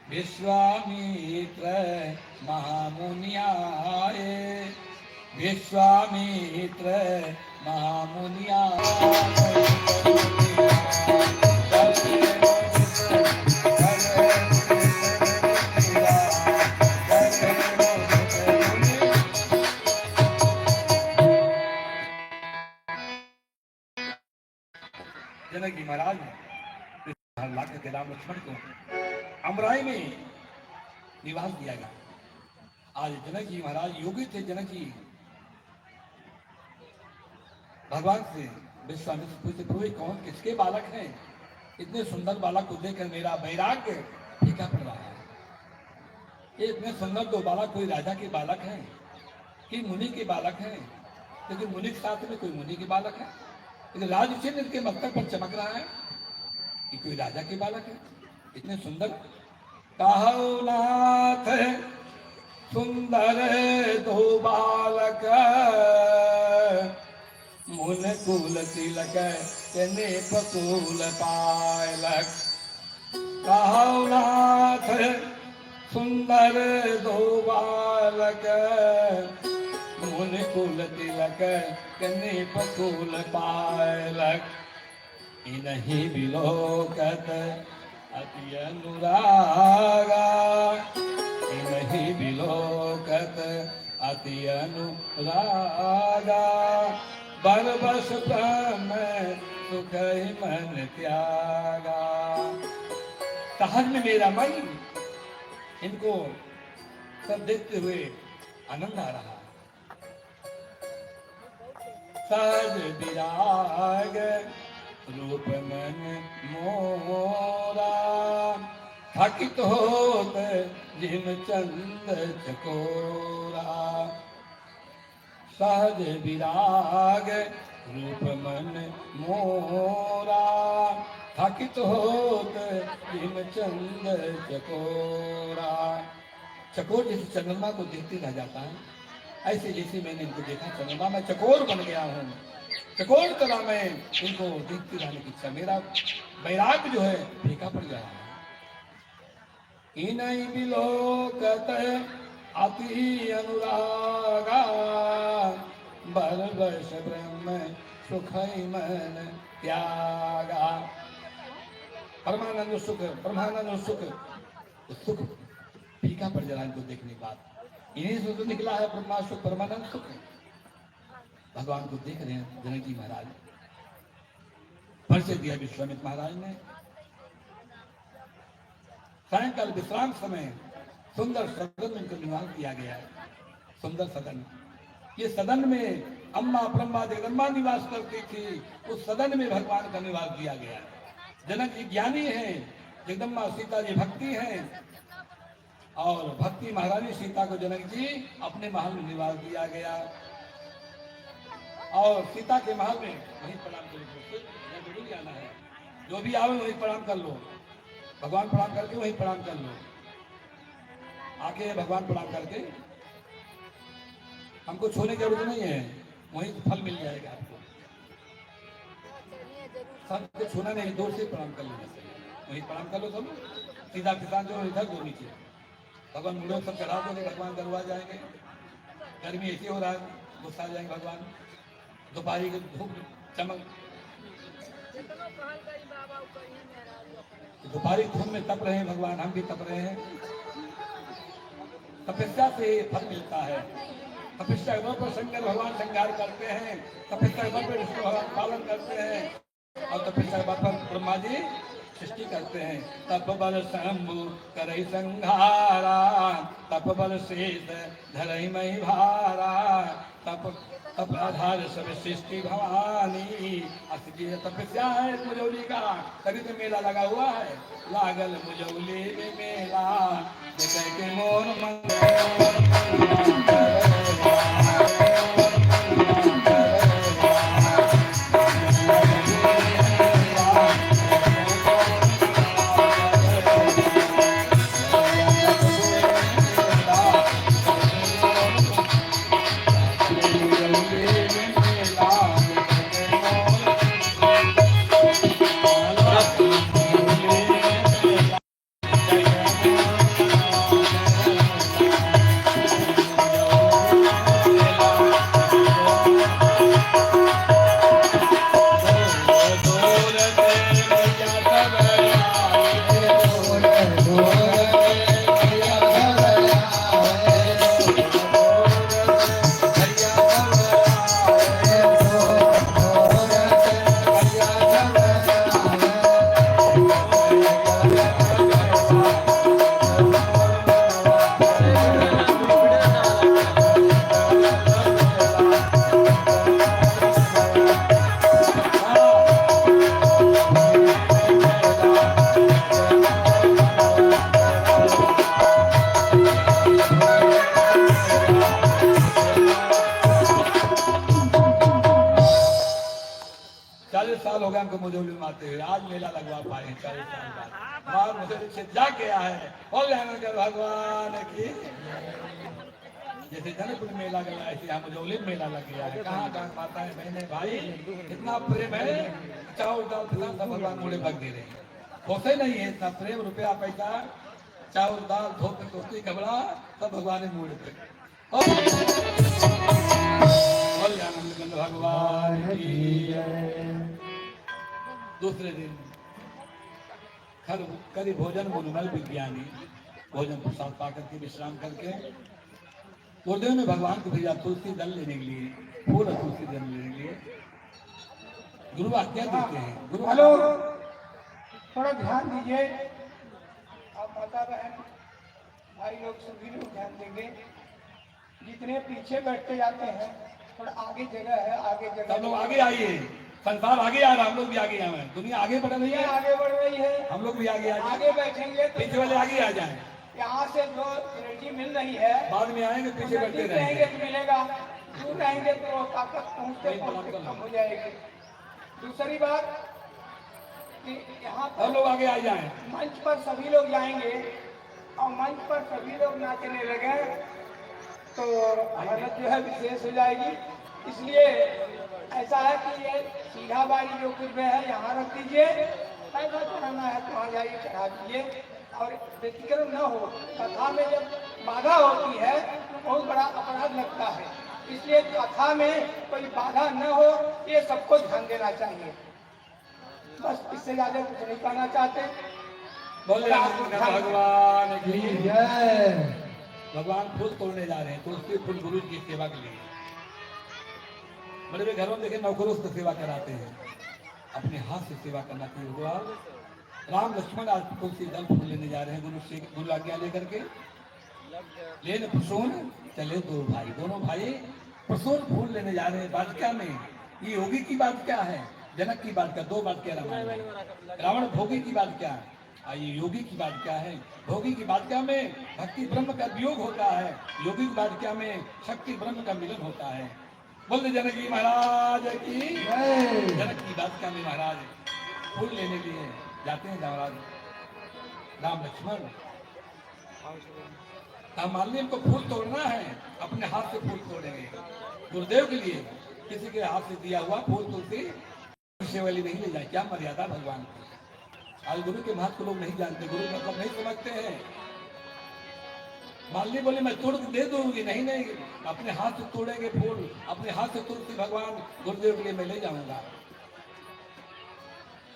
विश्वामित्र महामुनि आए, विश्वामित्र महामुनि जनक जी महाराज ने लाकर के राम लक्ष्मण को अमराई में निवास दिया गया। आज जनक जी महाराज योगी थे। जनक जी भगवान से विश्वामित्र पूछते, प्रभु कौन किसके बालक हैं? इतने सुंदर बालक को देखकर मेरा वैराग्य फीका पड़ रहा है। ये इतने सुंदर दो बालक कोई राजा के बालक हैं कि मुनि के बालक हैं? लेकिन मुनि के साथ में कोई मुनि के बालक है, लेकिन राज चिन्ह इनके मस्तक पर चमक रहा है कि कोई राजा के बालक है। इतने सुंदर कहु नाथ सुंदर दो बालक, मुन कुल तिलक तेने पकुल पायलक। कहु नाथ सुंदर दो बालक, मुन कुल तिलक तेने पकुल पायलक। इन्हीं बिलोकत अति अनुरागा, इन्हीं बिलोकत अति अनुरागा। बरबस में सुख मन त्यागा। सहज में मेरा मन इनको सब देखते हुए आनंद आ रहा। सहज विराग रूप मन मोरा, थकित होत जिम चंद चकोरा। सहज विराग रूप मन मोरा, थकित होत जिम चंद चकोरा। चकोर जैसे चंद्रमा को देखते रह जाता है, ऐसे जैसे मैंने इनको देखा चंद्रमा में चकोर बन गया हूँ। चकोर तरह में इनको देखते रहने की इच्छा, मेरा वैराग्य जो है फीका पड़ गया है। इन्हीं बिलोकत अति अनुरागा, बरबस ब्रह्म सुख मन त्यागा। परमानंद सुख, परमानंद सुख, सुख फीका पड़ जा रहा है इनको देखने के बाद। इन्हीं से तो निकला है परमात्मा सुख, परमानंद सुख। भगवान को देख रहे हैं जनक जी महाराज। परिचय दिया विश्वामित्र महाराज ने। सायंकाल विश्राम समय सुंदर सदन में इनको निवास दिया गया है। सुंदर सदन ये सदन में अम्मा ब्रह्मा जगदम्बा निवास करती थी, उस सदन में भगवान का निवास दिया गया। जनक जी ज्ञानी हैं, जगदम्बा सीता जी भक्ति हैं, और भक्ति महारानी सीता को जनक जी अपने महल में निवास दिया गया। और सीता के महल में वहीं प्रणाम कर लो, जाना है, जो भी आवे वहीं प्रणाम कर लो, भगवान प्रणाम करके वहीं प्रणाम कर लो, आके भगवान प्रणाम करके, हमको छोड़ने की जरूरत नहीं है, वहीं फल मिल जाएगा आपको। सबको छूना नहीं, दूर से प्रणाम कर लेना चाहिए, वहीं प्रणाम कर लो सब, सीधा किसान जो इधर दो नीचे, भगवान मुड़ो सब चढ़ा दोगे, भगवान दरबार जाएंगे। गर्मी ऐसी हो रहा है, गुस्सा आ जाएंगे भगवान, दोपहरी की धूप चमक, दोपहरी धूप में तप रहे हैं भगवान, हम भी तप रहे हैं। तपस्या से फल मिलता है। तपस्या के बल पर शंकर भगवान श्रृंगार करते हैं, तपस्या के बल पर विष्णु भगवान पालन करते हैं, और तपस्या के बल पर ब्रह्मा जी सृष्टि करते हैं। तप बल शंभु करई संहारा, तप बल शेष धरई मई भारा, तप आधार सब सृष्टि भवानी। असली तपस्या है मुजौली का, तभी तो मेला लगा हुआ है, लागल मुजौली में मेला, जय के मोर मुजौली माते हुए आज मेला लगवा पाए 40 साल बाद। माँ मुजौली से जा के आया है, बोल भगवान की। जैसे जनकपुर मेला लगा ऐसे यहाँ मुजौली मेला लग गया है। कहाँ कहाँ माता है, बहने भाई, इतना प्रेम है, चावल दाल खिला सब भगवान मोड़े भग दे रहे हैं। होते नहीं है इतना प्रेम, रुपया पैसा, चावल दाल धोती टोपी कपड़ा सब भगवान ने मोड़े पे। भगवान की। दूसरे दिन करी भोजन मुनुमल विज्ञानी, भोजन प्रसाद पाकर के विश्राम करके गुरुदेव ने भगवान को भेजा तुलसी दल लेने के लिए, फूल और तुलसी दल लेने के लिए। गुरु आज्ञा देते हैं। गुरु हेलो, थोड़ा ध्यान दीजिए, आप माता बहन भाई लोग सभी लोग ध्यान देंगे। जितने पीछे बैठते जाते हैं थोड़ा आगे जगह है, आगे जगह। सब लोग आगे आइए, संसार आगे आ रहा, हम लोग भी आगे आए, दुनिया आगे बढ़ रही है, आगे बढ़ रही है, हम लोग भी आगे आगे बैठेंगे तो पीछे वाले आगे आ जाए। यहाँ से जो एनर्जी मिल रही है बाद में आएंगे, पीछे बैठते रहेंगे तो मिलेगा, दूर रहेंगे तो ताकत पहुँचते कम हो जाएगी। दूसरी बात कि यहाँ सब लोग आगे आ जाए। मंच पर सभी लोग जाएंगे और मंच पर सभी लोग नाचने लगे तो हालत जो है विशेष हो जाएगी। इसलिए ऐसा है कि ये सीधा बारी जो कुछ में है यहाँ रख दीजिए, ऐसा चढ़ाना है तो वहाँ जाइए चढ़ा दीजिए। और व्यतिक्रम न हो, कथा में जब बाधा होती है तो बहुत बड़ा अपराध लगता है, इसलिए कथा में कोई बाधा न हो ये सबको ध्यान देना चाहिए। बस इससे ज्यादा कुछ नहीं कहना चाहते। भगवान की जय। भगवान फूल तोड़ने जा रहे हैं, तुलसी फूल गुरु की सेवा के लिए। बड़े बड़े घरों में देखे नौकरों से सेवा कराते हैं, अपने हाथ से सेवा करना चाहिए। भगवान राम लक्ष्मण आज तुलसी दल फूल लेने जा रहे हैं, गुरु आज्ञा लेकर के। लेन प्रसून चले दो भाई, दोनों भाई प्रसून फूल लेने जा रहे हैं वाटिका में। ये योगी की बात क्या है? जनक की बात क्या? दो बात क्या रामायण में? रावण भोगी की बात क्या है? ये योगी की बात क्या है? भोगी की बात क्या में भक्ति ब्रह्म का वियोग होता है, योगी की बात क्या में शक्ति ब्रह्म का मिलन होता है। बोले जनक जी महाराज की। जनक की बात क्या में महाराज फूल लेने के लिए जाते हैं महाराज राम लक्ष्मण। मान लीजिए इनको फूल तोड़ना है, अपने हाथ से फूल तोड़ेंगे गुरुदेव के लिए। किसी के हाथ से दिया हुआ फूल तुलसी वाली नहीं ले जाए। क्या मर्यादा भगवान की। आज गुरु के महत्व को लोग नहीं जानते, गुरु मतलब नहीं समझते हैं। मान ली बोले मैं तोड़ के दे दूंगी, नहीं नहीं, अपने हाथ से तोड़ेंगे फूल, अपने हाथ से तुलसी भगवान गुरुदेव के लिए मैं ले जाऊंगा।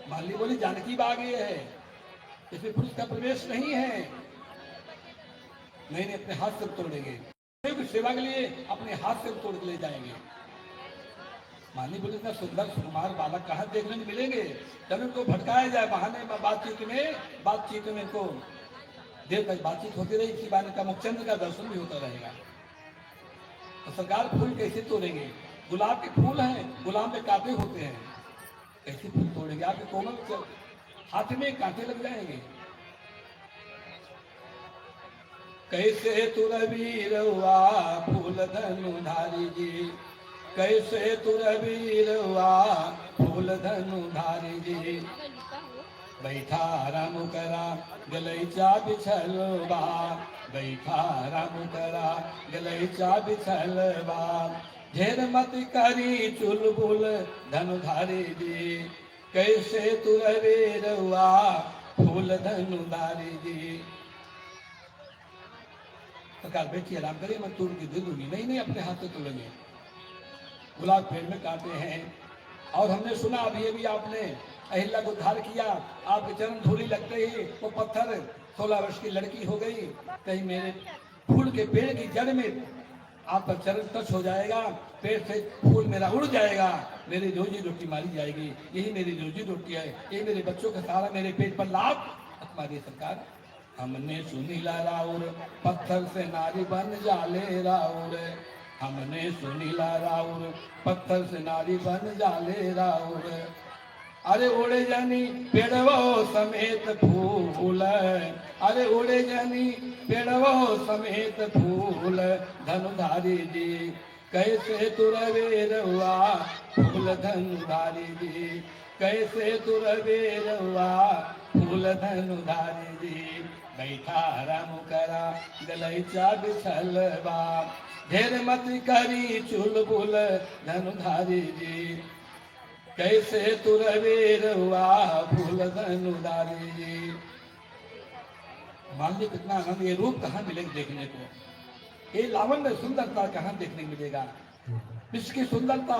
मान ली बोली जानकी बाग ये है, इसमें पुरुष का प्रवेश नहीं है, नहीं नहीं, अपने हाथ से तोड़ेंगे। सेवा के लिए अपने हाथ से तोड़ के ले जाएंगे। मानी बोले इतना सुंदर सुकुमार बालक कहाँ देखने को मिलेंगे? जब इनको भटकाया जाए बहाने में, बातचीत में इनको देर तक बातचीत होती रही, इसी बहाने का मुखचंद्र का दर्शन भी होता रहेगा। तो सरकार फूल कैसे तोड़ेंगे? गुलाब के फूल हैं, गुलाब में कांटे होते हैं, कैसे फूल तोड़ेंगे? आपके कोमल हाथ में कांटे लग जाएंगे। कैसे तुरवीरवा फूल धनुधारी जी, कैसे तुरवीरवा फूल धनुधारी जी। बैठा राम करा गलैचा बिछलवा, बैठा राम करा गलैचा बिछलवा। ढेर मत करी चुलबुल धनुधारी जी, कैसे तुरवीरवा फूल धनुधारी जी। सरकार बैठिए आराम करिए, मैं तोड़ के दे दूंगी। नहीं नहीं, अपने हाथ से तोड़ेंगे। गुलाब पेड़ में कांटे हैं। और हमने सुना अभी आपने अहिल्या को उद्धार किया, आपके चरण धूली लगते ही वो पत्थर 16 वर्ष की लड़की हो गई। कहीं मेरे फूल के पेड़ की जड़ में आपका चरण टच हो जाएगा, पेड़ से फूल मेरा उड़ जाएगा, मेरी रोजी रोटी मारी जाएगी। यही मेरी रोजी रोटी है, यही मेरे बच्चों का सारा मेरे पेट पर लाभ। हमारी सरकार हमने सुनीला राउर पत्थर से नारी बन जाले राउर, हमने सुनीला राउर पत्थर से नारी बन जाले राउर। अरे उड़े जानी पेड़वो समेत फूल, अरे उड़े जानी पेड़वो समेत फूल धनुधारी जी। कैसे तुरवेरवा फूल धनुधारी जी, कैसे तुरवेरवा फूल धनुधारी जी। बैठा राम करा गलैचा बिछलवा, ढेर मत करी चुलबुल धनुधारी जी। कैसे तुरवेरवा फूल धनुधारी जी। मान ली कितना आनंद। ये रूप कहाँ मिलेगा देखने को? ये लावण्य सुंदरता कहाँ देखने को मिलेगा? विश्व की सुंदरता,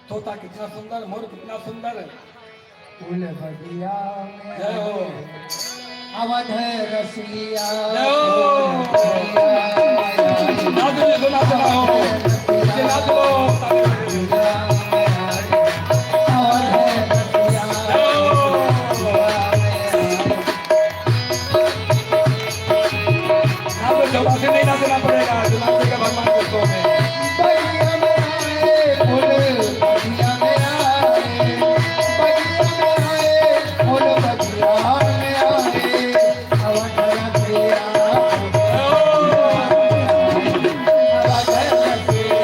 तोता कितना सुंदर, मोर कितना सुंदर। फूल बगिया में जय हो, अवध रसिया, जय हो। नाच लो, नाच लो, नाच लो। नहीं नाचना पड़ेगा, जो नाचेगा भगवान के शो में। बगिया में आए फूल, बगिया में आए, बगिया में आए फूल, बगिया में आए अवध रसिया, अवध रसिया।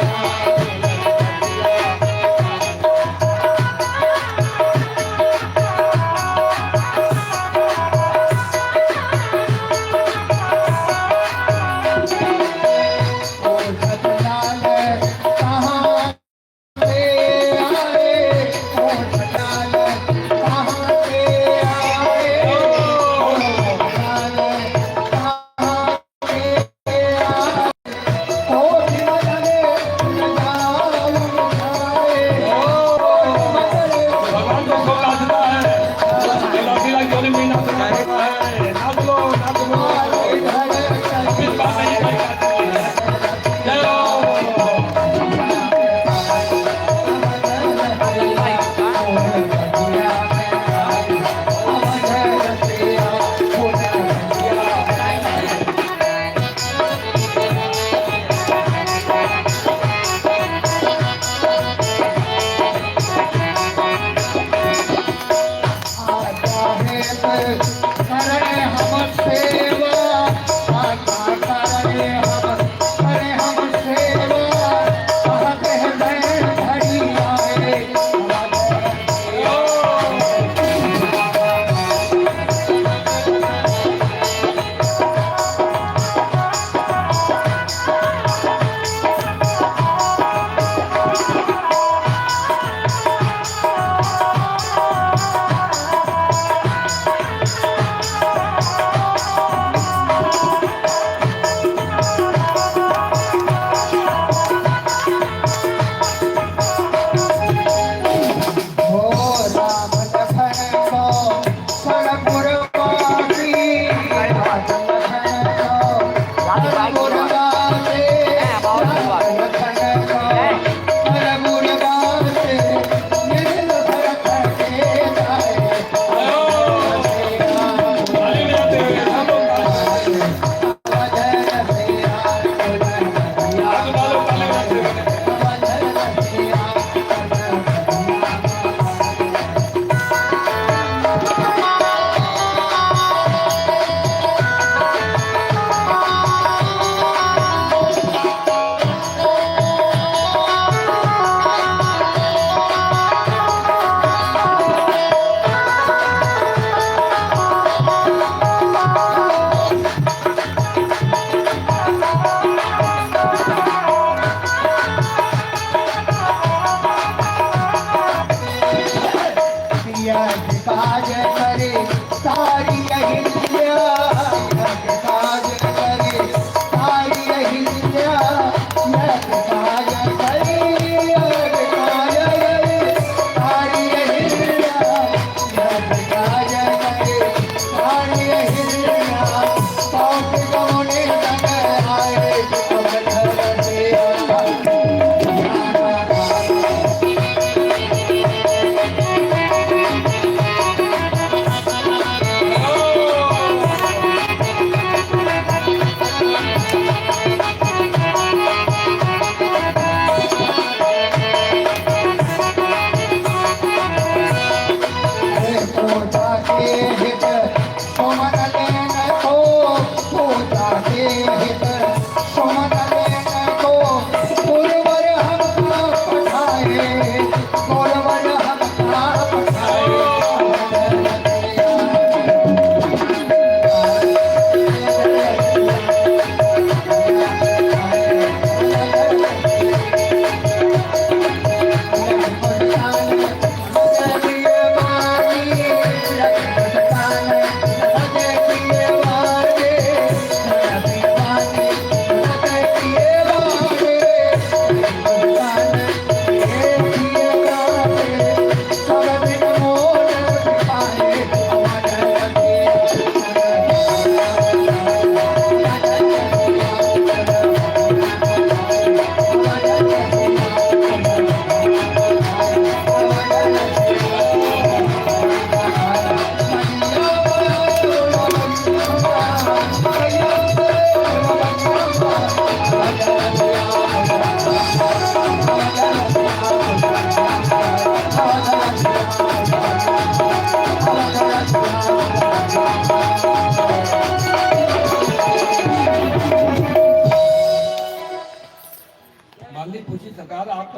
पूछी सरकार आप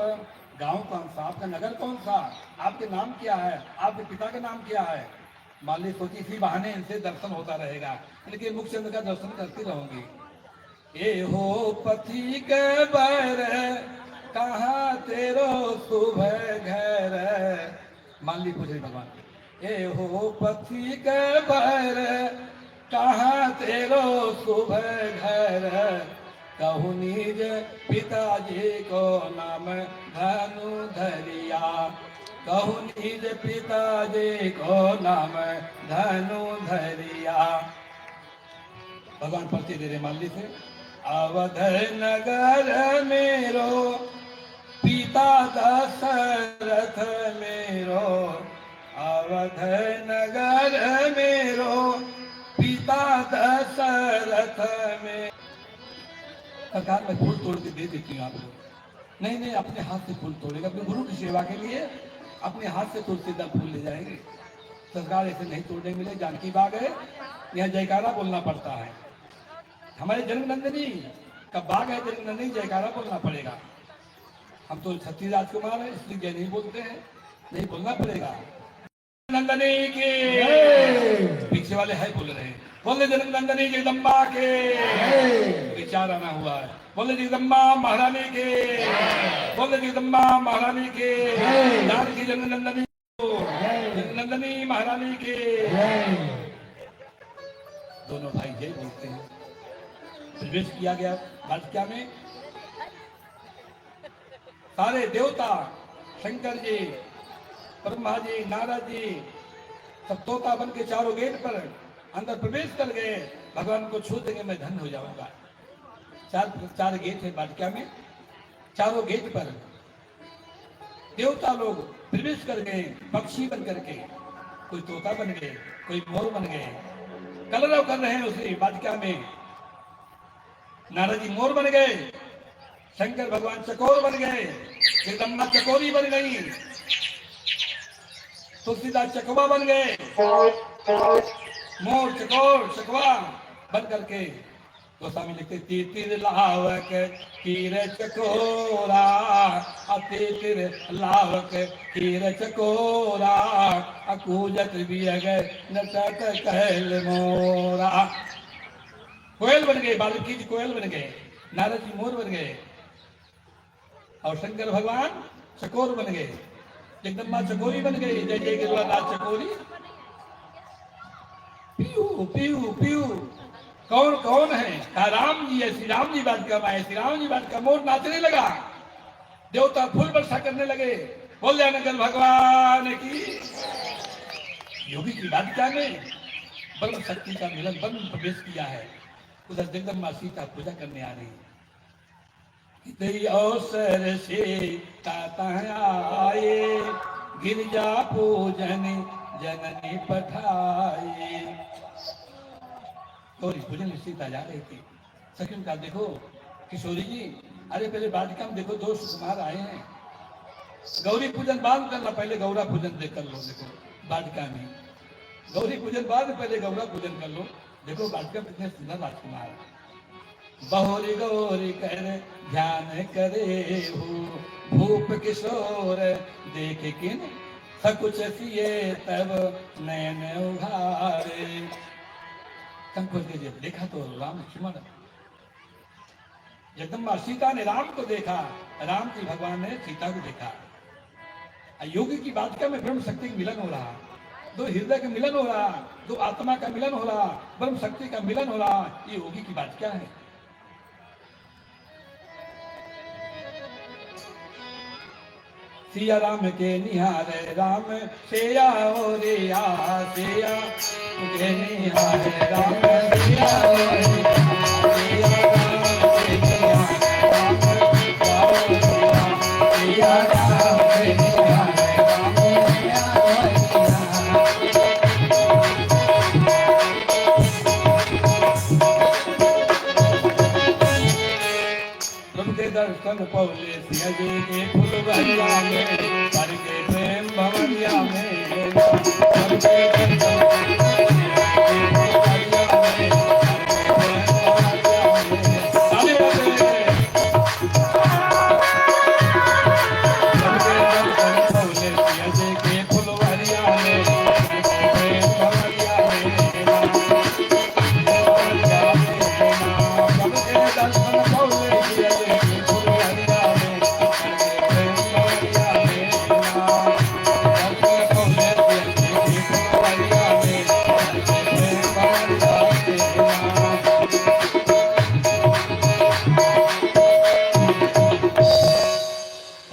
गांव कौन सा, आपका नगर कौन सा, आपके नाम क्या है, आपके पिता का नाम क्या है। माली सोची इसी बहाने इनसे दर्शन होता रहेगा, इनके मुखचंद्र का दर्शन करती रहूंगी। ए हो पति के बर कहाँ तेरो सुबह घर, मान ली पूछ रही भगवान। ए हो पति के बर कहाँ तेरो सुबह घर, कहूँ निज पिताजी को नाम धनु धरिया, कहूँ निज पिताजी को नाम धनु धरिया। भगवान पर्ची दे रहे माली से। अवध नगर मेरो पिता दशरथ मेरो, अवध नगर मेरो पिता दशरथ में। सरकार मैं फूल तोड़ के दे देती हूँ आपको। नहीं नहीं, अपने हाथ से फूल तोड़ेगा, अपने गुरु की सेवा के लिए अपने हाथ से तुलसीदास फूल ले जाएंगे। सरकार ऐसे नहीं तोड़ने मिले, जानकी बाग है, यहाँ जयकारा बोलना पड़ता है। हमारे जन्मनंदिनी का बाग है, जन्मनंदिनी जयकारा बोलना पड़ेगा। हम तो छत्तीस राजकुमार है, इसलिए जय नहीं बोलते हैं, नहीं बोलना पड़ेगा। नंदनी के पीछे वाले है बोल रहे हैं, बोले जन्मनंदिनी जगदम्बा के, विचार आना हुआ है। बोले जगदम्बा महारानी के, बोले जगदम्बा महारानी के, जानकी जन्मनंदिनी जन्मनंदिनी महारानी के। दोनों भाई जय बोलते हैं। प्रवेश किया गया वाटिका में। सारे देवता, शंकर जी, ब्रह्मा जी, नारद जी सब तोता बन के चारों गेट पर अंदर प्रवेश कर गए। भगवान को छू देंगे मैं धन हो जाऊंगा। चार गेट है वाटिका में, चारों गेट पर देवता लोग प्रवेश कर गए पक्षी बन करके। कोई तोता बन गए, कोई मोर बन गए, कलरव कर रहे हैं उसी वाटिका में। नारद जी मोर बन गए, शंकर भगवान चकोर बन गए, जगदम्बा चकोरी बन गई, तुलसीदास चकवा बन गए। मोर चकोर चकवा बन करके गोस्वामी लिखते तीतिर लावक कीर चकोरा, तीतिर लावक कीर चकोरा, अकूजत बियग नटक कहल मोरा। कोयल बन गए, बालकी जी कोयल बन गए, नारद जी मोर बन गए और शंकर भगवान चकोर बन गए, जगदम्बा चकोरी बन गई। जय जय गिरिराज चकोरी। पीयू पीयू पीयू कौन कौन है? कहा राम जी है। श्री राम जी वाटिका में आए, श्री राम जी वाटिका। मोर नाचने लगा, देवता फूल वर्षा करने लगे। बोल नगर भगवान की। योगी की वाटिका में ब्रह्म शक्ति का मिलन, ब्रह्म प्रवेश किया है। उधर जगदम्बा सीता पूजा करने आ रही है। अवसर से ताता आए, गिरजा पूजन जननी पठाए। गौरी पूजन सीता जा रही थी। सखी का देखो किशोरी जी, अरे पहले वाटिका में देखो दो सुकुमार आए हैं। गौरी पूजन बाद में करना, पहले गौरा पूजन देख कर लो। देखो वाटिका में गौरी पूजन बाद में पहले गौरा पूजन कर लो। देखो वाटिका में कितने सुंदर राजकुमार है। बहुरी गौरी कर ध्यान करे हो, भूप किशोर देख किन सकुच सिए तब नयन उघारे। संकोच के देखा तो राम लक्ष्मण, जगदम्बा सीता ने राम को देखा, राम जी भगवान ने सीता को देखा। योगी की वाटिका में ब्रह्म शक्ति का मिलन हो रहा, दो हृदय का मिलन हो रहा, दो आत्मा का मिलन हो रहा, ब्रह्म शक्ति का मिलन हो रहा। ये योगी की वाटिका है। सिया राम के निहारे राम सिया ओ रिया, सिया के निहारे राम सिया ओ रिया, सिया राम के निहारे राम सिया ओ रिया, सिया राम के निहारे राम सिया ओ रिया। प्रभु के दर्शन पौले सिया जी के फुलवरिया में, पर के प्रेम भवरिया में, पर के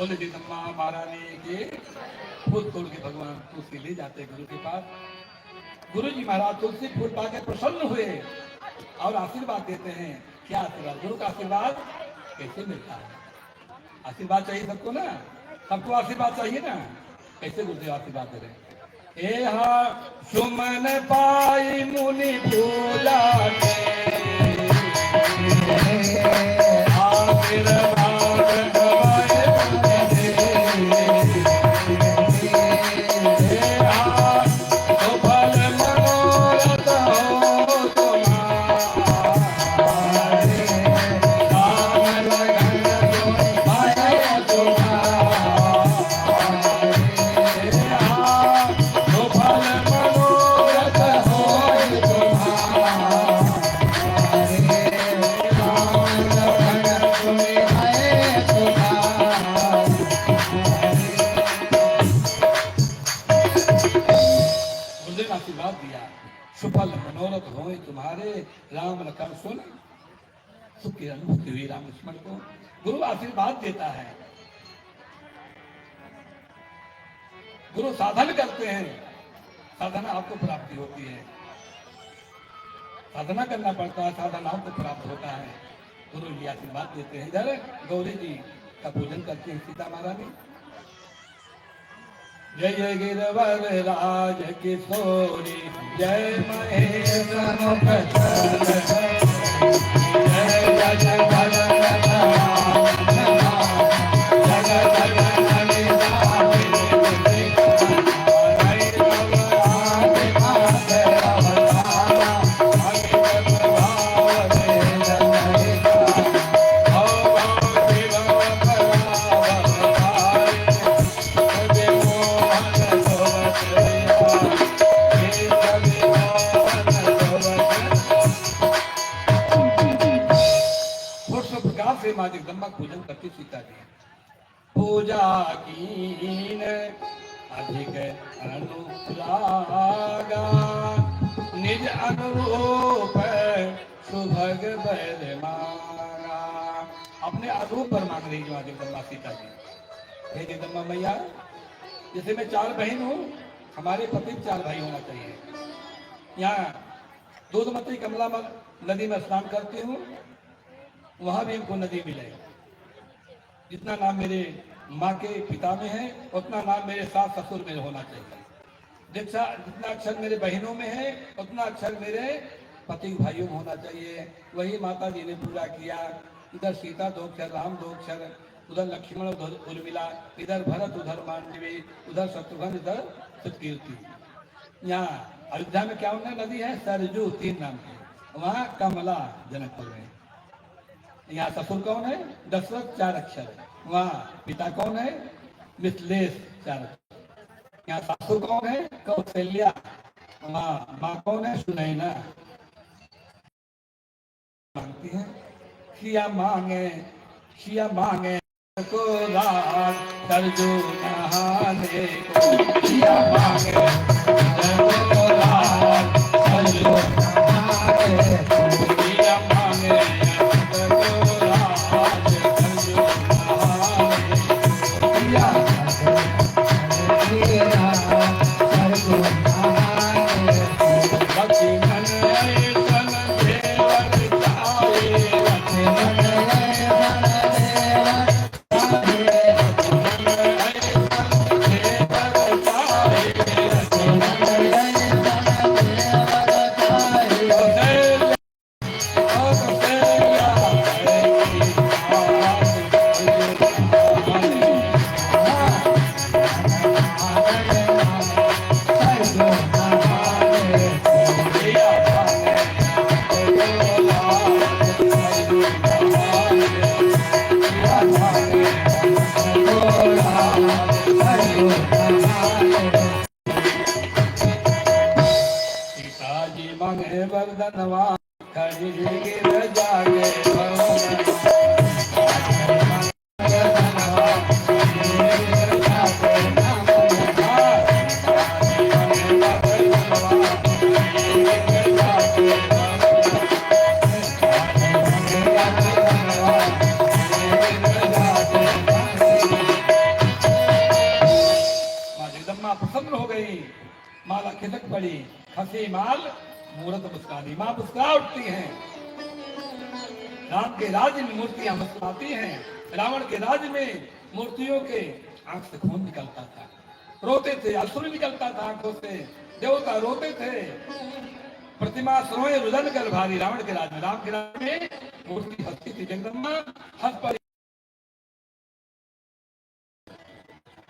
बोले जगदम्बा महारानी के फूल तोड़ के भगवान तुलसी ले जाते गुरु के पास। गुरु जी महाराज तुलसी फूल पाकर प्रसन्न हुए और आशीर्वाद देते हैं। क्या आशीर्वाद? गुरु का आशीर्वाद कैसे मिलता है? आशीर्वाद चाहिए सबको ना, सबको आशीर्वाद चाहिए ना। कैसे गुरुदेव आशीर्वाद दे रहे हैं? ए हा सुमन पाई मुनि पूजा आशीर्वाद दिया। सुफल मनोरथ हो तुम्हारे राम लखन सुन सुख की अनुभूति हुई राम लक्ष्मण को। गुरु आशीर्वाद देता है। गुरु साधन करते हैं, साधना आपको प्राप्ति होती है। साधना करना पड़ता है, साधना आपको प्राप्त होता है। गुरु जी आशीर्वाद देते हैं। इधर गौरी जी का पूजन करते हैं सीता महारानी। जय जय गिरवर राज किशोरी जय महेश मुख जय जय जय माँ जगदम्बा पूजन करती सीता जी। पूजा कीन अधिक अनुरागा निज अनुरूप सुभग बर मांगा। अपने अनुरूप पर मांग रही माँ जगदम्बा सीता जी। हे जगदम्बा मैया, जैसे मैं 4 बहन हूँ, हमारे पति 4 भाई होना चाहिए। यहाँ दूधमती कमला नदी में स्नान करती हूँ, वहां भी हमको नदी मिले। जितना नाम मेरे माँ के पिता में है उतना नाम मेरे सास ससुर में होना चाहिए। जितना अक्षर मेरे बहनों में है उतना अक्षर मेरे पति भाइयों में होना चाहिए। वही माता जी ने पूरा किया। इधर सीता 2 अक्षर, राम 2 अक्षर, उधर लक्ष्मण, उधर उर्मिला, इधर भरत, उधर मांडवी, उधर शत्रुघ्न, इधर सुकीर्ति। यहाँ अयोध्या में क्या उन्हें नदी है? सरजू 3 नाम की। वहाँ कमला जनकपुर में। यहाँ ससुर कौन है? दशरथ 4 अक्षर। वहाँ पिता कौन है? मिथिलेश 4 अक्षर। यहाँ सासुर कौन है? कौशल्या। वहाँ माँ कौन है? सुनैना। मांगती है सिया मांगे को रात सरजू नहाने को। सिया मांगे को रात सरजू नहाने को। सिया मांगे वरदनवा खड़ी गिर जागे माला खिसक पड़ी, हंसी माल मूरत मुस्कानी। माँ मुस्कुरा उठती हैं। राम के राज्य में मूर्तियां मुस्कुराती हैं, रावण के राज्य में मूर्तियों के आंख से खून निकलता था, रोते थे, अश्रु निकलता था आंखों से, देवता रोते थे, प्रतिमा रोए रुदन कर भारी। रावण के राज्य में, राम के राज्य में मूर्ति हंसती थी, जगदम्बा हंस पड़ी।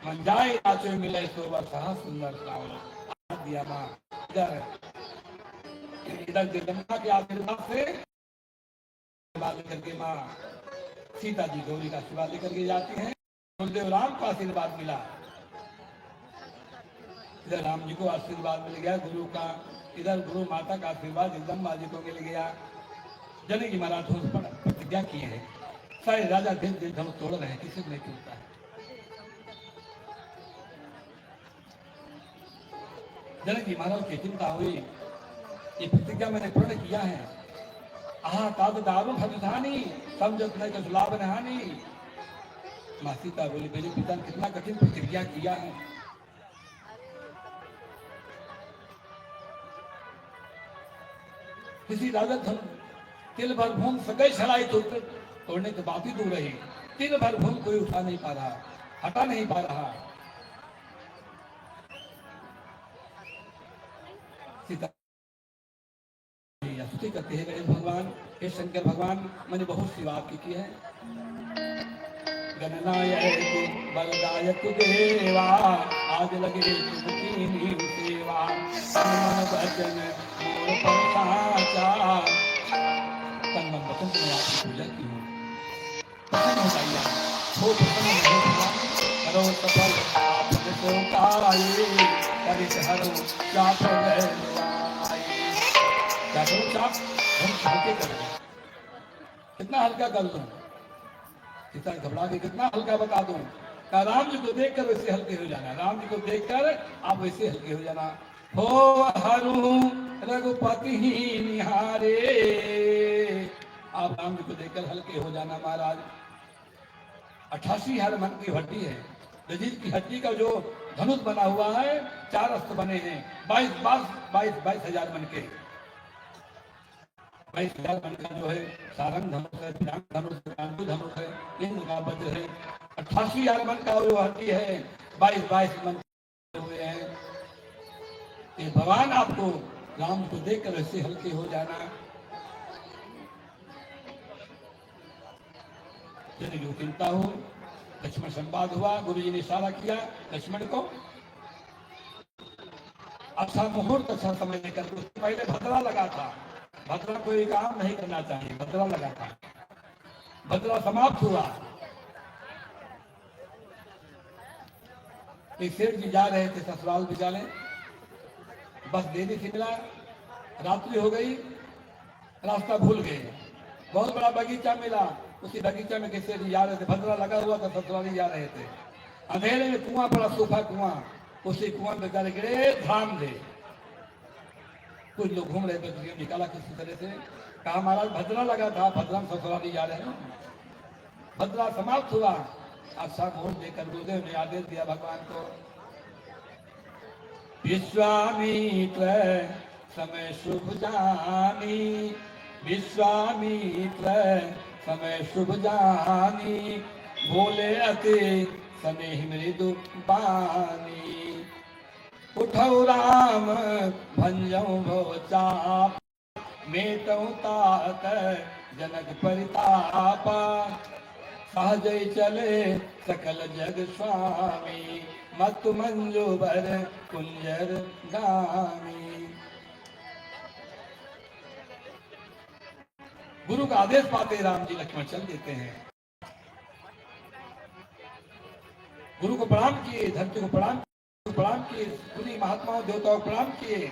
मन जाए नाचो मिले शोभा सहा सुंदर श्रावण दिया माँ। इधर जगदम्बा के आशीर्वाद से आशीर्वाद करके माँ सीता जी गौरी का आशीर्वाद लेकर के जाती हैं। गुरुदेव राम को आशीर्वाद मिला, इधर राम जी को आशीर्वाद मिल गया गुरु का, इधर गुरु माता का आशीर्वाद जगदम्बा जी को मिल गया। जनक जी महाराज धनुष पर प्रतिज्ञा किए हैं, सारे राजा दिन दिन धनुष तोड़ रहे हैं, किसी को नहीं टूटता है। जनक जी महाराज की चिंता हुई, ये प्रतिज्ञा मैंने पूर्ण किया है। आहा ताद दारू भगधानी समझत नहीं कुछ लाभ नहानी। माँ सीता बोली, मेरे पिता ने कितना कठिन प्रतिज्ञा किया है। किसी राजा धन तिल भर भूम सगै छलाई तोड़ने की बात ही दूर रही, तिल भर भूम कोई उठा नहीं पा रहा, हटा नहीं पा रहा। सीता स्तुति करते हैं, गणेश भगवान, हे शंकर भगवान, मैंने बहुत सेवा आपकी की है। गणनायक बलदायक देवा, आज लगे तुमकी सेवा, मन वचन मोर पर साचा। तन मन वचन से आपकी पूजा की हूँ, प्रसन्न हो जाइए, हो प्रसन्न हो भगवान, करो सफल आपने को काये, करित हरो चाप गए क्या करूं चाप, हम हल्के कर दूं, कितना हल्का कर दूं, कितना घबरा के कितना हल्का बता दूं। क्या राम जी को देखकर वैसे हल्के हो जाना, राम जी को देखकर आप वैसे हल्के हो जाना। हो हरू रघुपति ही निहारे, आप राम जी को देखकर हल्के हो जाना महाराज। 88,000 मन की हड्डी है, जजीर की हड्डी का जो धनुष बना हुआ है, 4 अस्त्र बने हैं, 22,000 मन के, 22,000 मन का जो है सारंग धनुष है, धनुष है, धनुष है, इंद्र का वज्र है। 88,000 मन का जो हड्डी है, 22 मन हुए हैं। ये भगवान आपको राम को देखकर ऐसे हल्के हो जाना। जो चिंता हो, लक्ष्मण संवाद हुआ, गुरु जी ने इशारा किया लक्ष्मण को, अच्छा मुहूर्त अच्छा समय लेकर, उससे पहले भद्रा लगा था, भद्रा कोई काम नहीं करना चाहिए, भद्रा लगा था, भद्रा समाप्त हुआ। एक सेठ जी जा रहे थे ससुराल बिचारे, बस देरी से मिला, रात्रि हो गई, रास्ता भूल गए, बहुत बड़ा बगीचा मिला, उसी बगीचा में किसी जी जा रहे थे, भद्रा लगा हुआ था, ससुराली जा रहे थे, अंधेरे में कुआं पड़ा, सूखा कुआं, उसी कुआं में बेचारे गिरे, धाम दे। कुछ लोग घूम रहे थे, निकाला किसी तरह से, कहा महाराज भद्रा लगा था, भद्रा में ससुराली जा रहे हैं। भद्रा समाप्त हुआ, अच्छा मुहूर्त देकर गुरुदेव ने आदेश दिया भगवान को, विश्वामित्र समय शुभ जानी, विश्वामित्र समय शुभ जानी, बोले अति स्नेह मृदु बानी, उठौ राम भंजौ भव चाप, मेटौ तात जनक परितापा, सहज चले सकल जग स्वामी, मत मंजू बर कुंजर गामी। गुरु का आदेश पाते राम जी लक्ष्मण चल देते हैं। गुरु को प्रणाम किए, धरती को प्रणाम किए, पुनी महात्माओं देवताओं को प्रणाम किए।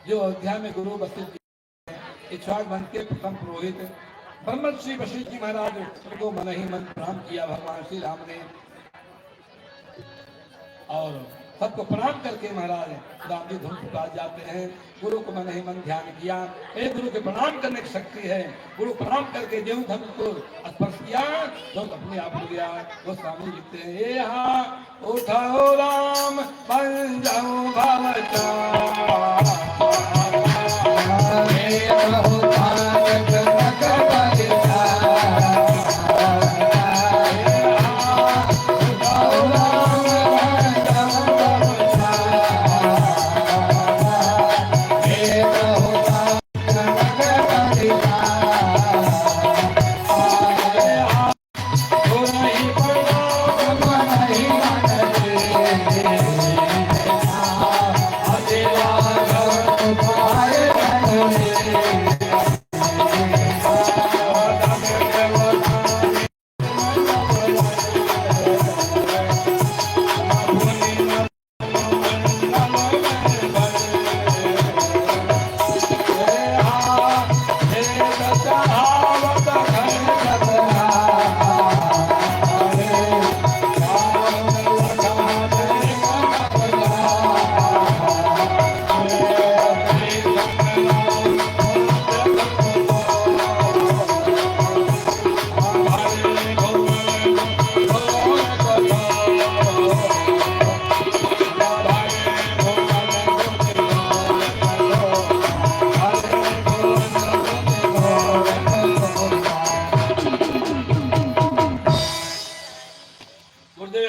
जो अयोध्या में गुरु वशिष्ठ इक्ष्वाक वंश के प्रथम पुरोहित ब्रह्मश्री वशिष्ठ जी महाराज उनको मन ही मन प्रणाम किया भगवान श्री राम ने, और सबको प्रणाम करके महाराज राम जी धुन के पास जाते हैं। गुरु को मन ही मन ध्यान किया, एक गुरु के प्रणाम करने की शक्ति है। गुरु प्रणाम करके देव धन को स्पर्श किया तो अपने आप हो गया। वो स्वामी लिखते हैं, उठाओ राम बन जाओ भवचारी,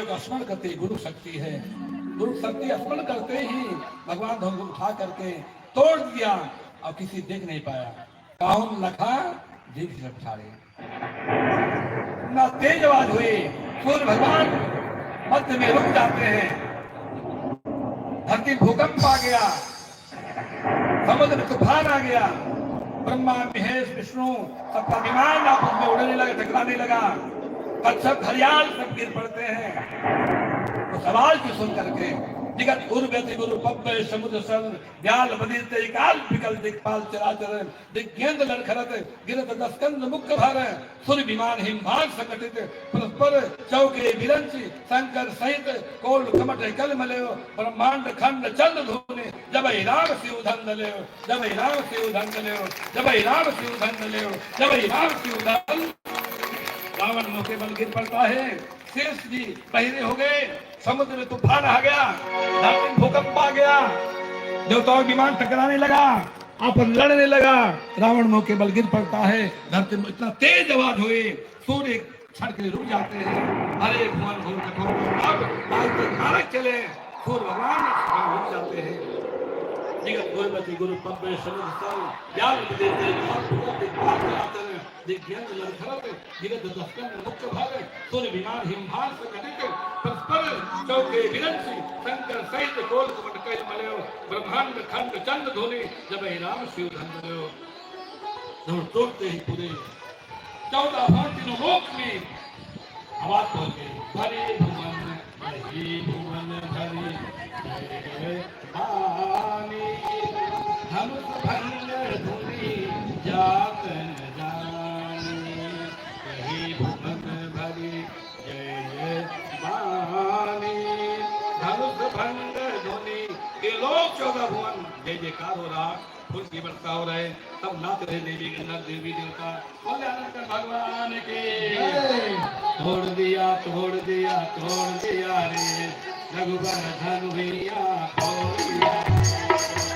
गुरुदेव का स्मरण करते ही गुरु शक्ति है, गुरु शक्ति स्मरण करते ही भगवान धन को उठा करके तोड़ दिया और किसी देख नहीं पाया। कौन लखा जीव रक्षारे ना तेज आवाज हुई, सूर्य भगवान मध्य में रुक जाते हैं, धरती भूकंप आ गया, समुद्र में तूफान आ गया, ब्रह्मा महेश विष्णु सबका विमान आपस में उड़ने लगा, टकराने लगा, कच्छप घड़ियाल सब गिर पड़ते हैं। तो सवाल की सुन करके जगत गुरु व्यति गुरु पब्बे समुद्र सन व्याल बदीरते काल विकल दिक्पाल चराचर दिग्गेंद्र लड़खड़त गिरत दस्कंद मुख्य भार सूर्य विमान हिमभाग सकटित परस्पर चौके विरंची शंकर सहित कोल कमट कल मलेव ब्रह्मांड खंड चंद धोने जब राम शिव धन लेव, जब राम शिव धन लेव, जब राम शिव धन लेव, जब राम शिव धन। रावण मुंह के बल गिर पड़ता है, शेष जी बहिरे हो गए, समुद्र में तूफान आ गया, धरती में भूकंप आ गया, देवताओं विमान टकराने लगा, आपस लड़ने लगा, रावण मुंह के बल गिर पड़ता है, धरती में इतना तेज आवाज हुई, सूर्य क्षण के लिए रुक जाते हैं। अरे भगवान घोर कठोर अब आज तक नारक चले, सूर्य भगवान रुक जाते हैं। जगत गुरुपति गुरु पब्बे समुद्र सन व्याल बदीरते काल दिक्पाल चराचर दिग्गेंद्र लड़खड़त गिरत दस्कंद मुख्य भाग सूर्य विमान हिमभाग सकटित परस्पर चौके विरंची शंकर सहित कोल कमट कल मलेव ब्रह्मांड खंड चंद धोने जब राम शिव धन लेव। दौड़ तोड़ते ही पूरे 14 भाग तीनों लोक में आवाज पहुंच गई, हरे भुवन हरि जय भानी धनुष भंग धुनी जात न जानी, कही भुवन भरी जय भानी धनुष भंग धुनी। ये लोग 14 भुवन जय जयकार हो रहा, फूल की वर्षा हो रहे, सब नाच रहे देवी गंधर्व देवी देवता। बोले अनंत भगवान के तोड़ दिया तोड़ दिया तोड़ दिया रे रघुबर धनु भैया तोड़ दिया।